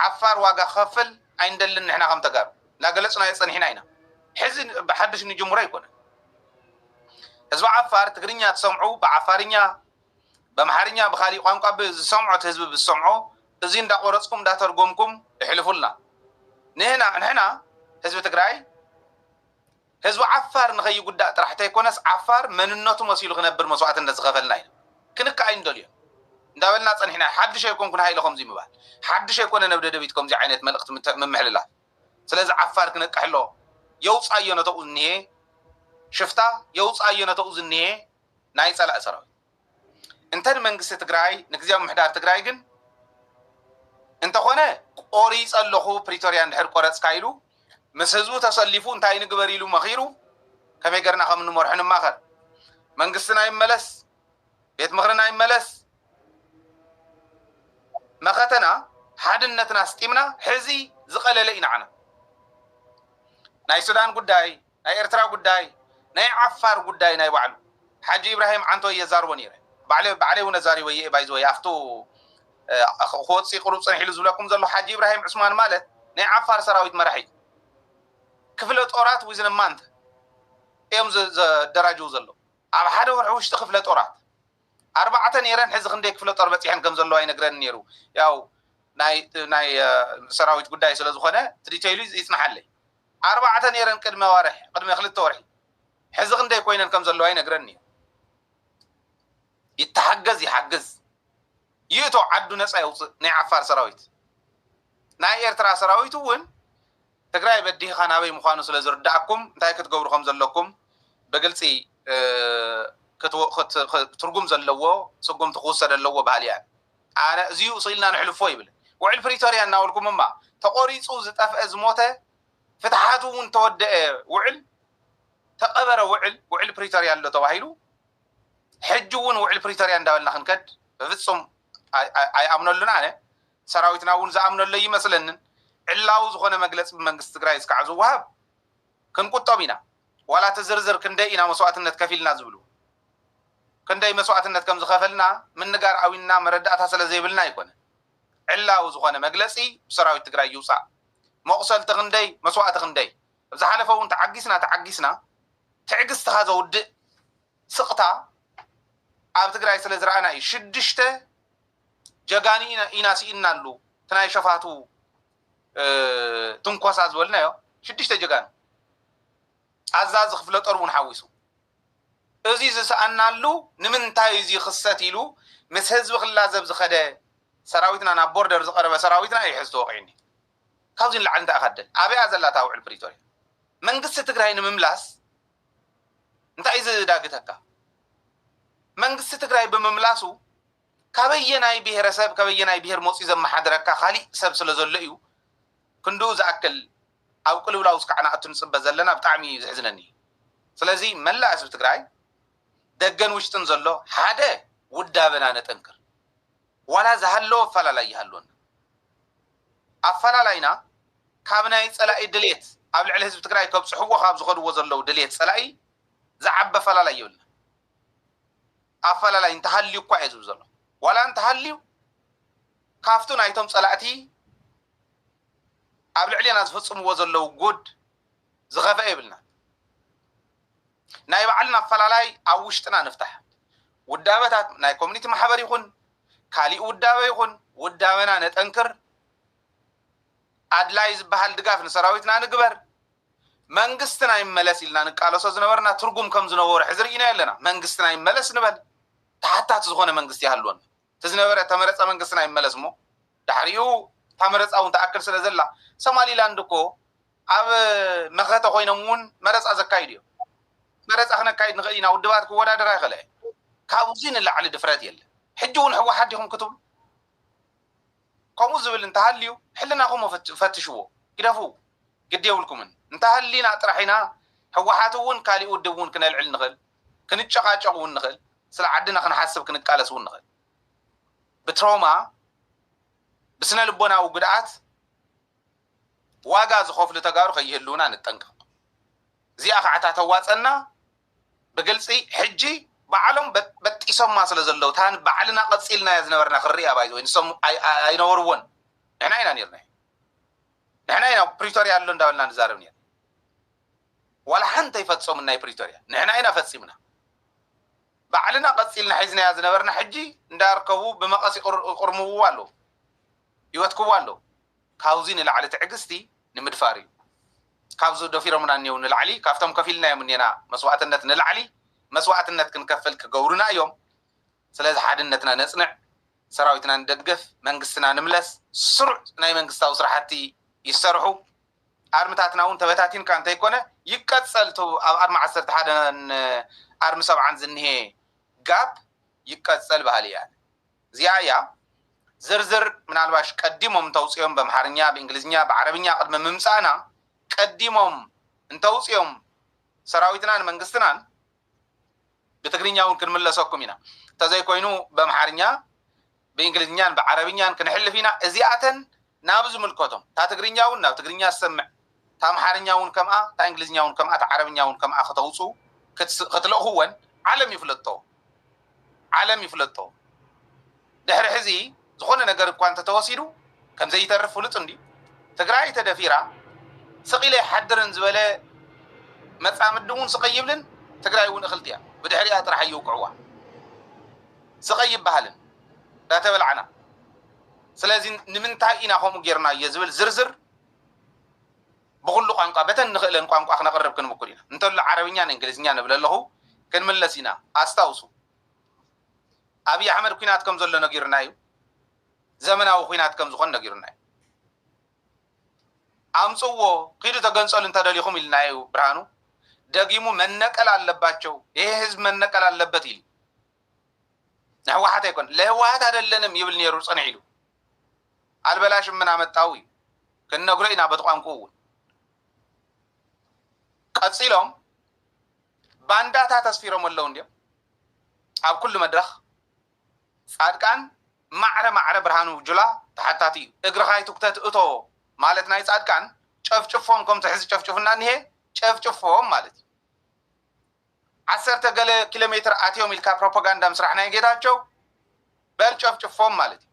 ዓፋር ዋጋ ክኸፍል ኣይንደልን ንሕና ከም ተጋሩ ላገለፅናዮ ፀኒሕና ኢና ሕዚ ብሓድሽ ንጅምሮ ኣይኮነን ህዝቢ ዓፋር ትግርኛ ትሰምዑ ብዓፋርኛ በአማርኛ በኻሊ ቋንቋ ብዝሰምዖት ህዝብ ብዝሰምዖ እዚ እንዳቆረፅኩም እንዳተርጎምኩም ይሕልፉልና ንሕና ህዝቢ ትግራይ ህዝቢ ዓፋር ንኸይጉዳእ ጥራሕተ ይኮነስ ዓፋር መንነቱ መሲሉ ክነብር መስዋዕትነት ዝኸፈልና ኢና ክንክኣይ እንደልዮ እንዳበልና ፀኒሕና ሓድሽ ኣይኮንኩን ሃይለ ከምዚ ምባል ሓድሽ ኣይኮነ ነብደደቢት ከምዚ ዓይነት መልእኽቲ ምምሕልላፍ ስለዚ ዓፋር ክነቅሕሎ የውፃዮ ነተኡ ዝኒሄ ሽፍታ የውፃዮ ነተኡ ዝኒሄ ናይ ፀላእ ሰራዊት እንተን መንግስቲ ትግራይ ንግዚያዊ ምሕዳር ትግራይ ግን እንተኾነ ቆሪፅ ኣለኹ ፕሪቶሪያ እንድሕር ቆረፅካ ኢሉ ምስ ህዝቡ ተሰሊፉ እንታይ ንግበር ኢሉ መኺሩ ከመይ ገርና ከም እንመርሑ ንማኸር መንግስትና ይመለስ ቤት ምክርና ይመለስ መኸተና ሓድነትና ስጢምና ሕዚ ዝቐለለ ኢና ዓና ናይ ሱዳን ጉዳይ ናይ ኤርትራ ጉዳይ ናይ ዓፋር ጉዳይ ናይ ባዕሉ ሓጂ ኢብራሂም ዓንቶ የዛርቦ ነይረ ባዕለይ እውን ዛሪቦ እየ ባይዞ ኣፍቱ ክወፅኢ ቅሩብ ፀኒሒሉ ዝብለኩም ዘሎ ሓጂ ኢብራሂም ዕስማን ማለት ናይ ዓፋር ሰራዊት መራሒ ክፍለ ጦራት ዊዝን ማንት እዮም ዘደራጅው ዘሎ ኣብ ሓደ ወርሒ ውሽጢ ክፍለ ጦራት 4 ነይረን ሕዚ ክንደይ ክፍለ ጦር በፂሐን ከም ዘለዎ ኣይነግረን ነይሩ ያው ናይ ሰራዊት ጉዳይ ስለ ዝኾነ ትዲቴይሉ ይፅናሓለይ 4 ነይረን ቅድመ 2 ወርሒ ሕዚ ክንደይ ኮይነን ከም ዘለዎ ኣይነግረን ነይሩ يتحجز يحجز يتو عدو نصا يوص ناي عفار سراويت ناي إرترا سراويت وين تግራይ بدي خانابي مخانو سلا زرداكم انتي كتغبرو خم زلكم بقلصي ترجم زلوو صقم تخوسد لو بحاليا انا زيو صيلنا نحلفو يبل وعل بريتوريا ناولكم ما تقوريصو زطف ازموته فتحاتو ون تودع وعل تقبر وعل بريتوريا لو تواهيلو حجون وعل بريتوريا እንዳበልና ክንከድ በፍጹም ኣይኣምነሉን ኣነ ሰራዊትና እውን ዝኣምነሉ ይመስለንን ዕላው ዝኾነ መግለጽ መንግስት ትግራይ እስካዕ ዝወሃብ ክንቁጠብ ኢና ዋላ ተዝርዝር ክንደይ ኢና መስዋዕትነት ከፊልና ዝብሉ ክንደይ መስዋዕትነት ከም ዝኸፈልና ምንጋር ኣዊና መረዳእታ ስለ ዘይብልና ይኮነ ዕላው ዝኾነ መግለጺ ሰራዊት ትግራይ ይውፃእ መቁሰልቲ ክንደይ መስዋዕቲ ክንደይ ዝሓለፈ እውን ተዓጊስና ትዕግስትኻ ዘውድእ ስቕታ ኣብ ትግራይ ስለ ዝረኣና እዩ 6 ጀጋኒ ኢና ሲኢና ኣሉ ትናይ ሸፋቱ ትንኮሳ ዝበልናዮ 6 ጀጋኒ ኣዛዚ ክፍለ ጦር እውን ሓዊሱ እዚ ዝሰኣናሉ ንምንታይ እዚ ክሰት ኢሉ ምስ ህዝቢ ክላዘብ ዝኸደ ሰራዊትና ናብ ቦርደር ዝቐረበ ሰራዊትና ይሕዝ ተወቂዕኒ ካብዚ ንላዕሊ እንታይ ኣኸደል ኣበያ ዘላ ታውዕል ፕሪቶሪያ መንግስቲ ትግራይ ንምምላስ እንታይ ዝዳግተካ መንግስቲ ትግራይ ብምምላሱ ካበየናይ ብሄረሰብ ካበየናይ ብሄር ሞፂ ዘመሓደረካ ካሊእ ሰብ ስለ ዘሎ እዩ ክንዱ ዝኣክል ኣብ ቅልውላው እስካዕና እትንፅበ ዘለና ብጣዕሚ ዝሕዝነኒ ስለዚ መላእ ህዝቢ ትግራይ ደገን ውሽጥን ዘሎ ሓደ ውዳበና ነጠንክር ዋላ ዝሃለወ ኣፈላላይ ይሃልወና ኣፈላላይና ካብ ናይ ፀላኢ ድሌት ኣብ ልዕሊ ህዝቢ ትግራይ ከብፅሕዎ ካብ ዝኸድዎ ዘለው ድሌት ፀላኢ ዝዓበ ኣፈላላይ ይብልና ኣፈላላይ እንተሃልዩ እኳ እዩ ዝብል ዘሎ ዋላ እንተሃልዩ ካፍቱ ናይቶም ፀላእቲ ኣብ ልዕሊና ዝፍፅምዎ ዘለው ጉድ ዝኸፍአ ይብልና ናይ ባዕልና ኣፈላላይ ኣብ ውሽጥና ንፍታሕ ውዳበታት ናይ ኮሚኒቲ ማሕበር ይኹን ካሊእ ውዳበ ይኹን ውዳበና ነጠንክር ኣድላይ ዝበሃል ድጋፍ ንሰራዊትና ንግበር መንግስትና ይመለስ ኢልና ንቃለሶ ዝነበርና ትርጉም ከም ዝነበሩ ሕዚ ርኢና ኣለና መንግስትና ይመለስ ንበል ታሕታት ዝኾነ መንግስቲ ይሃልወና ተዝነበረ ተመረፀ መንግስትና ይመለስ ሞ ድሕሪኡ ተመረፃ እውን ተኣክል ስለ ዘላ ሶማሊላንድ እኮ ኣብ መኸተ ኮይኖም እውን መረፃ ዘካይድ እዮም መረፃ ክነካይድ ንኽእል ኢና ውድባት ክወዳደር ኣይኽእለ ካብዚ ንላዕሊ ድፍረት የለ ሕጂ እውን ሕወሓት ዲኹም ክትብሉ ከምኡ ዝብል እንተሃልዩ ሕልናኹም ፈትሽዎ ግደፉ ግድ የብልኩምን እንተሃሊና ጥራሕ ኢና ሕወሓት እውን ካሊእ ውድብ እውን ክነልዕል ንኽእል ክንጨቃጨቅ እውን ንኽእል ስለ ዓድና ክንሓስብ ክንቃለስ እውን ንኽእል ብትራውማ ብስነ ልቦናዊ ጉድኣት ዋጋ ዝኸፍሉ ተጋሩ ከይህልውና ንጠንቀቕ እዚኣ ከዓ ታተዋፀና ብግልፂ ሕጂ ባዕሎም በጢሶማ ስለ ዘለው ታን ባዕልና ቀፂልና ዝነበርና ክሪኣ ባይዞ ንሶም ኣይነበርዎን ንሕና ኢና ነርና ንሕና ኢና ፕሪቶሪያ ኣሎ እንዳበልና ንዛረብ ነር ዋላ ሓንቲ ይፈፀሙ ናይ ፕሪቶሪያ ንሕና ኢና ፈፂምና ባዕልና ቀፂልና ሒዝናያ ዝነበርና ሕጂ እንዳርከቡ ብመቐሲ ይቕርምዎ ኣለዉ ይወትክዎ ኣለዉ ካብዚ ንላዕሊ ትዕግስቲ ንምድፋር እዩ ካብዚ ደፊሮምና እኒው ንላዕሊ ካብቶም ከፊልናዮም እኒና መስዋዕትነት ንላዕሊ መስዋዕትነት ክንከፍል ክገብሩና እዮም ስለዚ ሓድነትና ነፅንዕ ሰራዊትና እንደግፍ መንግስትና ንምለስ ስሩዕ ናይ መንግስታዊ ስራሕቲ ይሰርሑ ኣርምታትና እውን ተበታቲንካ እንተይኮነ ይቀፀልቱ ኣብ ኣርማ 11 ኣርሚ 7 ዝኒሄ ጋብ ይቀፀል ባህል እያ እዚኣ እያ ዝርዝር ምናልባሽ ቀዲሞም ተውፅኦም በአምሓርኛ በእንግሊዝኛ በዓረብኛ ቅድመ ምምፃእና ቀዲሞም እንተውፅኦም ሰራዊትናን መንግስትናን بتقرينيا ونكن ملا سوكم هنا تزاي كوينو بمحارنيا بإنجليزيا بعربيا كنحل فينا إزياءة نابز ملكتهم تا تقرينيا وناب تقرينيا السمع تا محارنيا ونكمأ تا إنجليزيا ونكمأ تا عربيا ونكمأ خطوصو خطلق هو عالم يفلطو دحر حزي زخون نجار كوانت تواسيرو كم زي تعرف فلطن دي تقرأي تدفيرا سقيلة حدرن زبالة متعمدون سقيبلن تقرأي ونخلتيا بدحري أطرح يوقعوا سقيب بهلن لا تبلعنا سلازين نمنتها إنا هم جيرنا يزبل زرزر بقول له قانقا بتن نخلن قانقا إحنا قرب كن مكورينا نتقول العربية إنجليزية نبلا له كن من لسينا أستوسو أبي أحمد كينات كم زل نجيرنا يو زمن أو كينات كم زخون نجيرنا أمسوه قيد تجنسل أنت دليلهم النايو برانو دقيمو منك على اللباتشو إيه هز منك على اللباتيل نحو حتى يكون له واحد هذا اللي نم يبلني يروس أنا حلو البلاش من عم التاوي كنا قرينا بتقام قوة قصيلهم باندات تصفيرهم اللون دي أب كل مدرخ صار كان معرة برهانو جلا تحتاتي اقرأي تكتات أتو مالتنا يصعد كان شوفهم كم تحس شوفنا نهي شوفهم مالتي 10 كيلومتر أتيهم الكا بروباغندا مسرحنا يجيتاچو بل شوفهم مالتي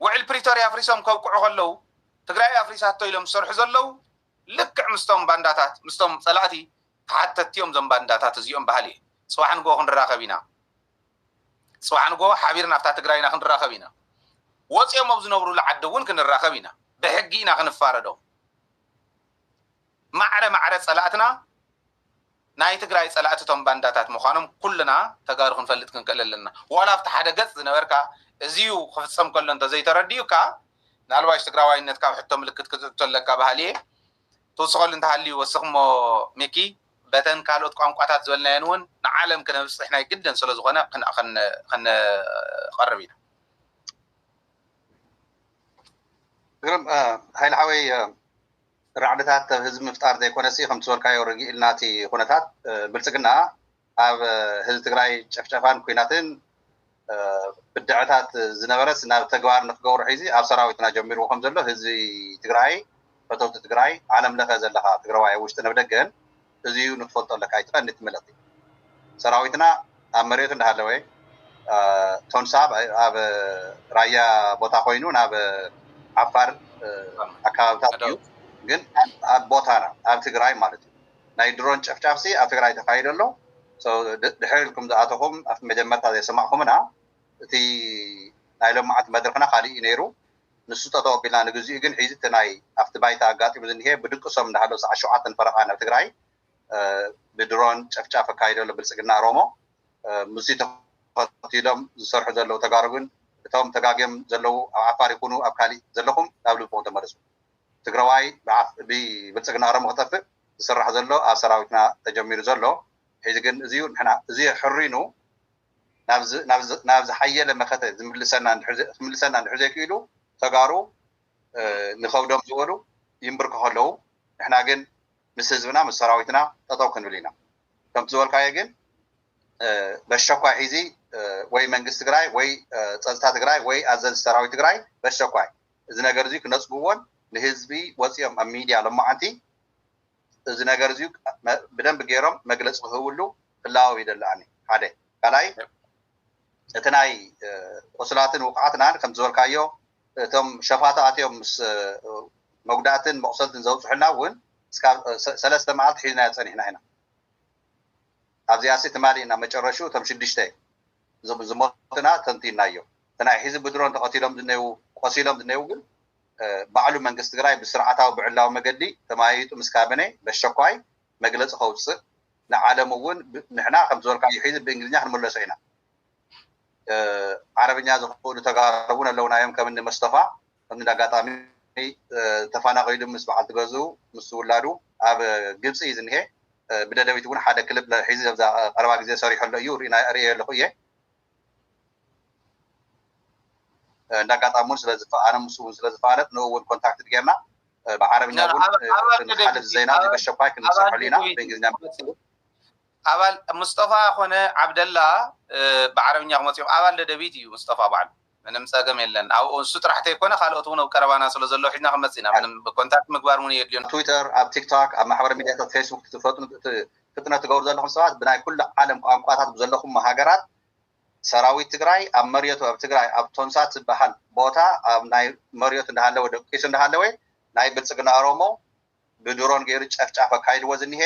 وعل بريتوريا افريسهم كوقعو خلو تግራይ አፍሪሳቶ ኢሎም ሰርሑ ዘለው ልክዕ ምስቶም ባንዳታት ምስቶም ጸላእቲ ተሓተትዮም ዞም ባንዳታት እዚኦም ባህሊ ጽዋሕን ጎ ክንራኸቢና ጽዋሕን ጎ ሓቢርና ፍታ ትግራይና ክንራኸቢና ወጽኦም ኣብ ዝነብሩ ለዓዲ እውን ክንራኸቢና ብሕጊ ኢና ክንፋረዶ ማዕረ ጸላእትና ናይ ትግራይ ጸላእትቶም ባንዳታት ምዃኖም ኩልና ተጋሩ ክንፈልጥ ክንከለለና ወላ ፍታ ሓደ ገጽ ዝነበርካ እዚዩ ክፍጸም ከሎ እንተ ዘይተረዲዩካ نالواش تقرأوا إنك كاب حتى ملكت كتقول لك بهاليه توصل أنت هاللي وسخمو ميكي بتن كالوت قام قطعت زولنا ينون نعلم كنا بس إحنا جدا سلز غنا خن قربينا. قرب هاي الحوي رعدتات هزم مفتار ذي كونسي خمس سور كاي ورجي الناتي خونتات بلسقنا أب هز تقرأي شفشفان كويناتين بدعتات زنبرس ناب تجوار نفجور حيزي أو سراويتنا جمير وخمس الله هزي تجراي فتوت تجراي عالم لها زلها تجراي وش تنبدأ هزي ونفضل لك أيتها نتملتي سراويتنا أمريكا نهالوي تونساب أب رايا بوتاخوينون أب عفار أكابتاتيو جن أب بوتانا أب تجراي مالتي نايدرون شفشافسي أب تجراي تخيل له so دحيلكم ذاتهم أف مجمع هذا سمعهم أنا تي نايلهم معت مدركنا خالي ينيرو نسوت أتوقع بلا نجزي يجن حيزة تناي أفت بايت أقاتي بدن هي بدك قسم ده هذا عشوات فرقان أفتكراي بدرون شاف كايدو لبلسقنا رومو مسيت تيلم زرح زلوا تجاربون بتوم تجاجم زلوا عفار يكونوا أبكالي زلهم قبل بوم تمرسوا تجراي بعف بلسقنا رومو خطفة زرح زلوا أسراوتنا تجمير زلوا إذا كان زيون إحنا زي حرينه نابز حية لما خدت زملسنا عند حزة كيلو تجارو نخودهم زورو يمبرك هلو إحنا جن مسزنا مسراويتنا تطوقن ولينا كم زور كايا جن በአስቸኳይ ሒዚ ወይ መንግስት ትግራይ ወይ ፀጥታ ትግራይ ወይ አዘዝ ሰራዊት ትግራይ በአስቸኳይ እዚ ነገር እዚ ክነፅግዎን ንህዝቢ ወፂኦም ኣብ ሚድያ ለማዓንቲ እዚ ነገር እዚ ብደንብ ገይሮም መግለፂ ክህብሉ ፍላዊ ይደላኒ ሓደ ካልኣይ እቲ ናይ ቆስላትን ውቃዓትናን ከም ዝበልካዮ እቶም ሸፋታ ኣትዮም ምስ መጉዳእትን መቁሰልትን ዘውፅሑና እውን እስካብ 3 መዓልቲ ሒዝናዮ ፀኒሕና ኢና ኣብዚኣሲ ትማሊ ኢና መጨረሹ እቶም 6 ዝሞትና ተንቲናዮ ናይ ሒዚ ብድሮን ተቐቲሎም ዝነዩ ቆሲሎም ዝነዩ ግን ባዕሉ መንግስቲ ትግራይ ብስርዓታዊ ብዕላዊ መገዲ ተማይጡ ምስ ካቢነ በአስቸኳይ መግለፂ ከውፅእ ንዓለም እውን ንሕና ከም ዝበልካዮ ሒዚ ብእንግሊዝኛ ክንመለሶ ኢና ዓረብኛ ዝኽእሉ ተጋሩ እውን ኣለውናዮም ከምኒ መስጠፋ ከምኒ ኣጋጣሚ ተፈናቒሉ ምስ በዓልቲ ገዝኡ ምስ ውላዱ ኣብ ግብፂ እዩ ዝኒሄ ብደደቢት እውን ሓደ ክልብ ሒዚ ኣብዛ ቀረባ ግዜ ሰሪሑ ኣሎ እዩ ርእዮ ኣለኹ እየ እንዳጋጣሚ እውን ኣነ ምስ እውን ስለዝፋለጥ ንኡ እውን ኮንታክት ጌርና ብዓረብኛ እውን ክንሓልፍ ዜና በአስቸኳይ ክንሰርሐሉ ኢና ብእንግሊዝኛ ኣባል ሙስጠፋ ኮነ ዓብደላ ብዓረብኛ ክመፅኦም ኣባል ደደቢት እዩ ሙስጠፋ በዓሉ ምንም ፀገም የለን ኣብኡ እሱ ጥራሕተ ይኮነ ካልኦት እውን ኣብ ቀረባና ስለ ዘሎ ሒዝና ክመፅ ኢና ምንም ኮንታክት ምግባር እውን የድልዮ ትዊተር ኣብ ቲክቶክ ኣብ ማሕበራዊ ሚድያታት ፌስቡክ ፍጥነት ትገብሩ ዘለኹም ሰባት ብናይ ኩሉ ዓለም ቋንቋታት ብዘለኹም ሃገራት ሰራዊት ትግራይ ኣብ መሬቱ ኣብ ትግራይ ኣብ ቶንሳት ዝበሃል ቦታ ኣብ ናይ መሬቱ እንዳሃለወ ደቂሱ እንዳሃለወ ናይ ብልፅግና ኦሮሞ ብድሮን ገይሩ ጨፍጫፍ ኣካይድዎ ዝኒሄ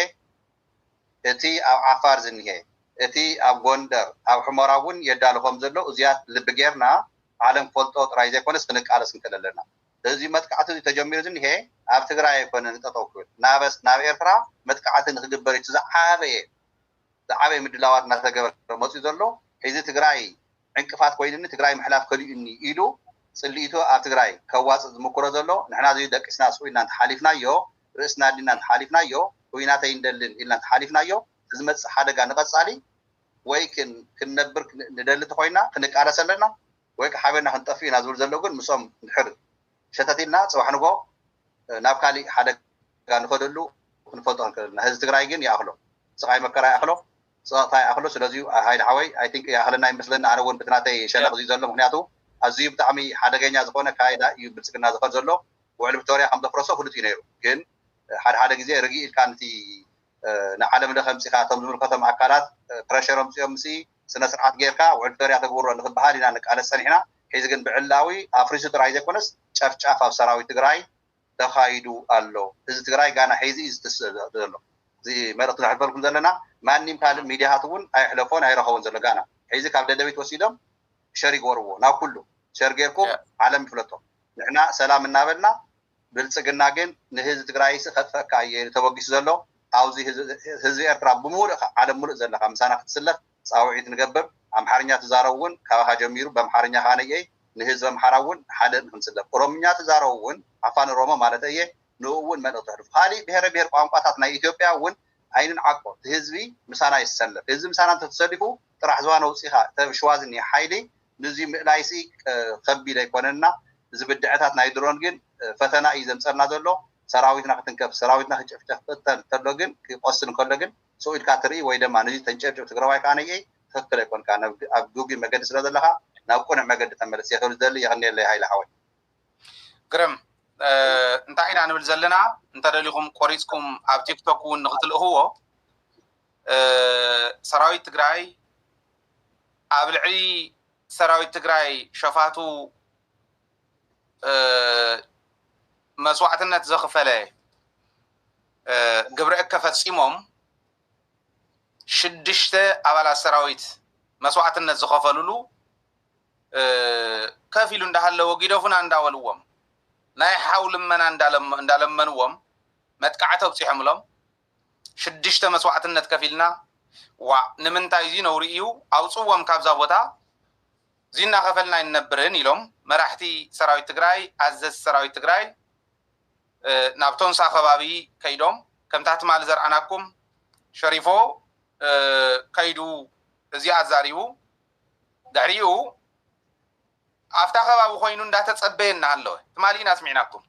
እቲ ኣብ ዓፋር ዝኒሄ እቲ ኣብ ጎንደር ኣብ ሕመራ እውን የዳልኾም ዘሎ እዚያት ልቢ ጌርና ዓለም ፈልጦ ጥራይ ዘይኮነስ ክንቃለስ ንክእል ኣለና እዚ መጥቃዕቲ እዚ ተጀሚሩ ዝኒሄ ኣብ ትግራይ ኣይኮነን ጠጠው ክብል ናብ ኤርትራ መጥቃዕቲ ንክግበር እቲ ዝዓበየ ምድላዋት እናተገበረ መፅኡ ዘሎ ሒዚ ትግራይ ዕንቅፋት ኮይኑኒ ትግራይ ምሕላፍ ከልዩኒ ኢሉ ፅሊኢቱ ኣብ ትግራይ ከዋፅእ ዝምክሮ ዘሎ ንሕና እዚ ደቂስና ስኢልና እንተሓሊፍናዮ ርእስና ዲና እንተሓሊፍናዮ ኩናተይ እንደልን ኢልና እንተሓሊፍናዮ ዝመፅእ ሓደጋ ንቐፃሊ ወይ ክንነብር ንደሊ ተኮይና ክንቃለስ ኣለና ወይ ሓበና ክንጠፊ ኢና ዝብል ዘሎ ግን ምሶም ድሕር ሸተቲልና ፅባሕ ንጎ ናብ ካሊእ ሓደጋ ንኸደሉ ክንፈልጦ ክንክእልና ህዝቢ ትግራይ ግን ይኣኽሎ ስቃይ መከራ ይኣኽሎ ፀቕታ ይኣኽሎ ስለዚ ሃይል ሓወይ ኣይ ቲንክ ይኣኽለና ይመስለኒ ኣነ እውን ብትናተይ ሸነቕ እዚ ዘሎ ምክንያቱ ኣዝዩ ብጣዕሚ ሓደገኛ ዝኾነ ካይዳ እዩ ብልፅግና ዝኸድ ዘሎ ውዕል ቪክቶርያ ከም ዘፍረሶ ፍሉጥ እዩ ነይሩ ግን ሓደ ግዜ ርጊእ ኢልካ ነቲ ንዓለም ለኸ ምፅኢኻ እቶም ዝምልከቶም ኣካላት ፕረሸሮም ምፅኦም ምስ ስነ ስርዓት ጌርካ ውዕል ቪክቶርያ ተግብሮ ንክበሃል ኢና ንቃለስ ፀኒሕና ሒዚ ግን ብዕላዊ ኣፍሪሱ ጥራይ ዘይኮነስ ጨፍጫፍ ኣብ ሰራዊት ትግራይ ተኻይዱ ኣሎ ህዝቢ ትግራይ ጋና ሒዚ እዩ ዝትስእ ዘሎ እዚ መልእክቲ ንሕልፈልኩም ዘለና ማንም ካልእ ሚድያታት እውን ኣይሕለፎን ኣይረኸቡን ዘሎ ጋና ሒዚ ካብ ደደቢት ወሲዶም ሸር ይገርዎ ናብ ኩሉ ሸር ጌርኩም ዓለም ይፍለጦ ንሕና ሰላም እናበልና ብልፅግና ግን ንህዝቢ ትግራይ ከጥፈካ እየ ተበጊሱ ዘሎ ኣብዚ ህዝቢ ኤርትራ ብሙሉእ ዓለም ሙሉእ ዘለካ ምሳና ክትስለፍ ፃውዒት ንገብር ኣምሓርኛ ትዛረቡ እውን ካብኻ ጀሚሩ በኣምሓርኛ ከዓ ነየይ ንህዝቢ ኣምሓራ እውን ሓደ ንክንስለፍ ኦሮምኛ ትዛረቡ እውን ኣፋን ኦሮሞ ማለት እየ ንኡ እውን መልእክቲ ተሕልፉ ካሊእ ብሄረ ብሄር ቋንቋታት ናይ ኢትዮጵያ እውን ዓይንን ዓቆ ህዝቢ ምሳና ይሰለፍ ህዝቢ ምሳና እንተተሰሊፉ ጥራሕ ዝዋነ ውፅኢኻ ተብሽዋ ዝኒሄ ሓይሊ ንዚ ምእላይሲ ከቢድ ኣይኮነና እዚ ብድዕታት ናይ ድሮን ግን ፈተና እዩ ዘምፀልና ዘሎ ሰራዊትና ክትንከፍ ሰራዊትና ክጨፍጨፍ ተሎ ግን ክቆስል እንከሎ ግን ሰው ኢልካ ትርኢ ወይ ድማ ነዚ ተንጨብጭብ ትግራዋይ ከዓ ነየይ ትክክል ኣይኮንካ ኣብ ዱጊ መገዲ ስለ ዘለካ ናብ ቁኑዕ መገዲ ተመለስ የኽእል ዝደሊ የኽኒየለይ ሃይለ ሓወይ ግርም እንታይ ኢና ንብል ዘለና እንተደሊኹም ቆሪፅኩም ኣብ ቲክቶክ እውን ንክትልእኽዎ ሰራዊት ትግራይ ኣብ ልዕሊ ሰራዊት ትግራይ ሸፋቱ መስዋዕትነት ዘኽፈለ ግብረ እከ ፈፂሞም 6 ኣባላት ሰራዊት መስዋዕትነት ዝኸፈልሉ ከፍ ኢሉ እንዳሃለወ ጊደፉና እንዳበልዎም ናይ ሓው ልመና እንዳለመንዎም መጥቃዕቲ ኣብፂሖምሎም 6 መስዋዕትነት ከፊልና ንምንታይ እዚ ነውሪ እዩ ኣውፅዎም ካብዛ ቦታ እዚ እናኸፈልና ይነብርን ኢሎም መራሕቲ ሰራዊት ትግራይ ኣዘዝ ሰራዊት ትግራይ ናብ ቶንሳ ከባቢ ከይዶም ከምታ ትማል ዘርአናኩም ሸሪፎ ከይዱ እዚኣ ኣዛሪቡ ድሕሪኡ ኣብታ ከባቢ ኮይኑ እንዳተፀበየና ኣለወ ትማሊ ኢና ስሚዕናኩም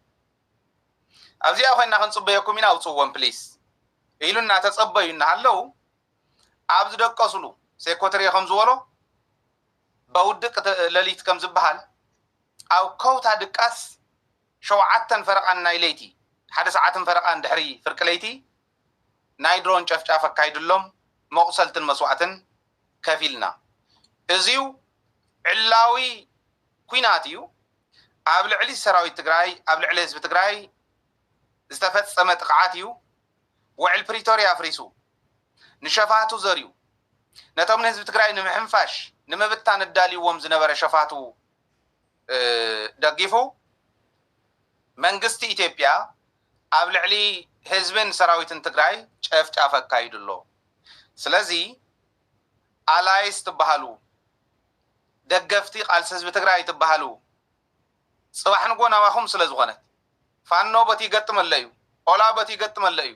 ኣብዚኣ ኮይና ክንፅበየኩም ኢና ኣውፅዎም ፕሊስ ኢሉ እናተፀበዩ እናሃለው ኣብ ዝደቀስሉ سيكوتري خمزولو بودق لليت كم زبحال أو كوتا دكاس شوعتن فرقان نايليتي حدث عتن فرقان دحري فرقليتي نايدرون شاف كايدلهم مقصلتن مسوعتن كفيلنا ازيو علاوي كويناتيو قبل علي سراوي تجراي قبل علي حزب تجراي استفدت قعاتيو وعل بريتوريا فريسو نشفاتو زريو نتوم حزب تجراي نمحنفاش نمبتان الدالي ومزنبر شفاتو دقيفو منغستي إثيوبيا قبل علي حزبن سراويتن تجراي شاف كايدلو سلازي አላይስ ትባሃሉ ደገፍቲ ቃልሲ ህዝቢ ትግራይ ትባሃሉ ጽባሕ ንጎናዋኹም ስለ ዝኾነት ፋኖ በቲ ይገጥመለዩ ኦላ በቲ ይገጥመለዩ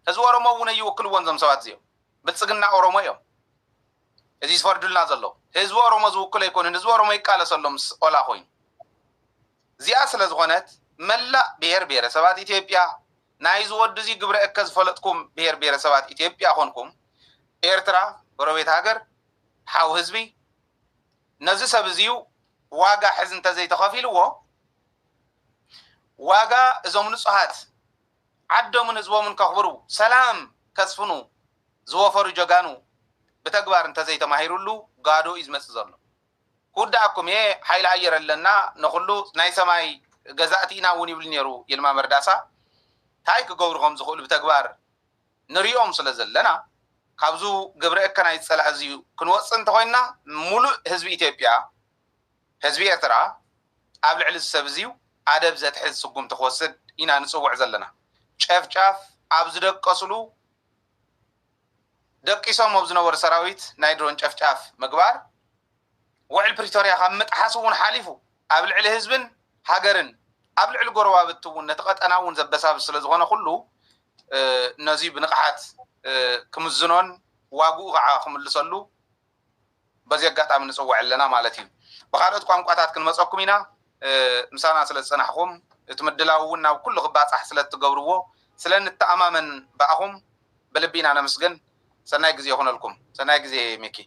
ህዝቢ ኦሮሞ እውን ይውክልዎን ዞም ሰባት እዚኦም ብልጽግና ኦሮሞ እዮም እዚ ዝፈርዱልና ዘሎ ህዝቢ ኦሮሞ ዝውክል ኣይኮነን ህዝቢ ኦሮሞ ይቃለሰሎም ኦላ ኮይኑ እዚኣ ስለ ዝኾነት መላእ ብሔር ብሔረሰባት ኢትዮጵያ ናይ ዝወዱ እዚ ግብረ እከ ዝፈለጥኩም ብሔር ብሔረሰባት ኢትዮጵያ ኮንኩም ኤርትራ ጎረቤት ሃገር حاو هزبي نزي سبزيو واقع حزن تزي تخافيلو واقع ازو من صحات عدو من ازو من كخبرو سلام كسفنو زوفرو جغانو بتكبار انتزي تماهيرولو قادو ازمس زرلو كوداكم يه حيل عير لنا نخلو ناي سماي غزاتينا وني بلنيرو يلما مرداسا تايك قورغم زخول بتكبار نريوم سلزلنا ካብዙ ግብረ እከናይ ጸላዕ እዚዩ ክንወፅእ እንተኮይንና ሙሉእ ህዝቢ ኢትዮጵያ ህዝቢ ኤርትራ ኣብ ልዕሊ ሰብ እዚዩ ኣደብ ዘትሕዝ ስጉም ትኽወስድ ኢና ንፅውዕ ዘለና ጨፍጫፍ ኣብ ዝደቀስሉ ደቂሶም ኣብ ዝነበሩ ሰራዊት ናይ ድሮን ጨፍጫፍ ምግባር ውዕል ፕሪቶሪያ ካብ ምጥሓስ እውን ሓሊፉ ኣብ ልዕሊ ህዝብን ሃገርን ኣብ ልዕሊ ጎረባብቲ እውን ነቲ ቀጠና እውን ዘበሳብስ ስለ ዝኾነ ኩሉ ነዚ ብንቕሓት كمزنون واقو غا خملسلو بزي አጋጣሚ ንጽውዕ ኣለና ማለት እዩ በኻልኦት ቋንቋታት ክንመጽኩም ኢና ምሳና ስለ ዝጸናሕኩም እትምድላውን ናብ ኩሉ ክባጻሕ ስለ ትገብርዎ ስለ ንተኣማመን በኣኹም በልቢና ነመስግን ሰናይ ግዜ ይኹነልኩም ሰናይ ግዜ ሚኪ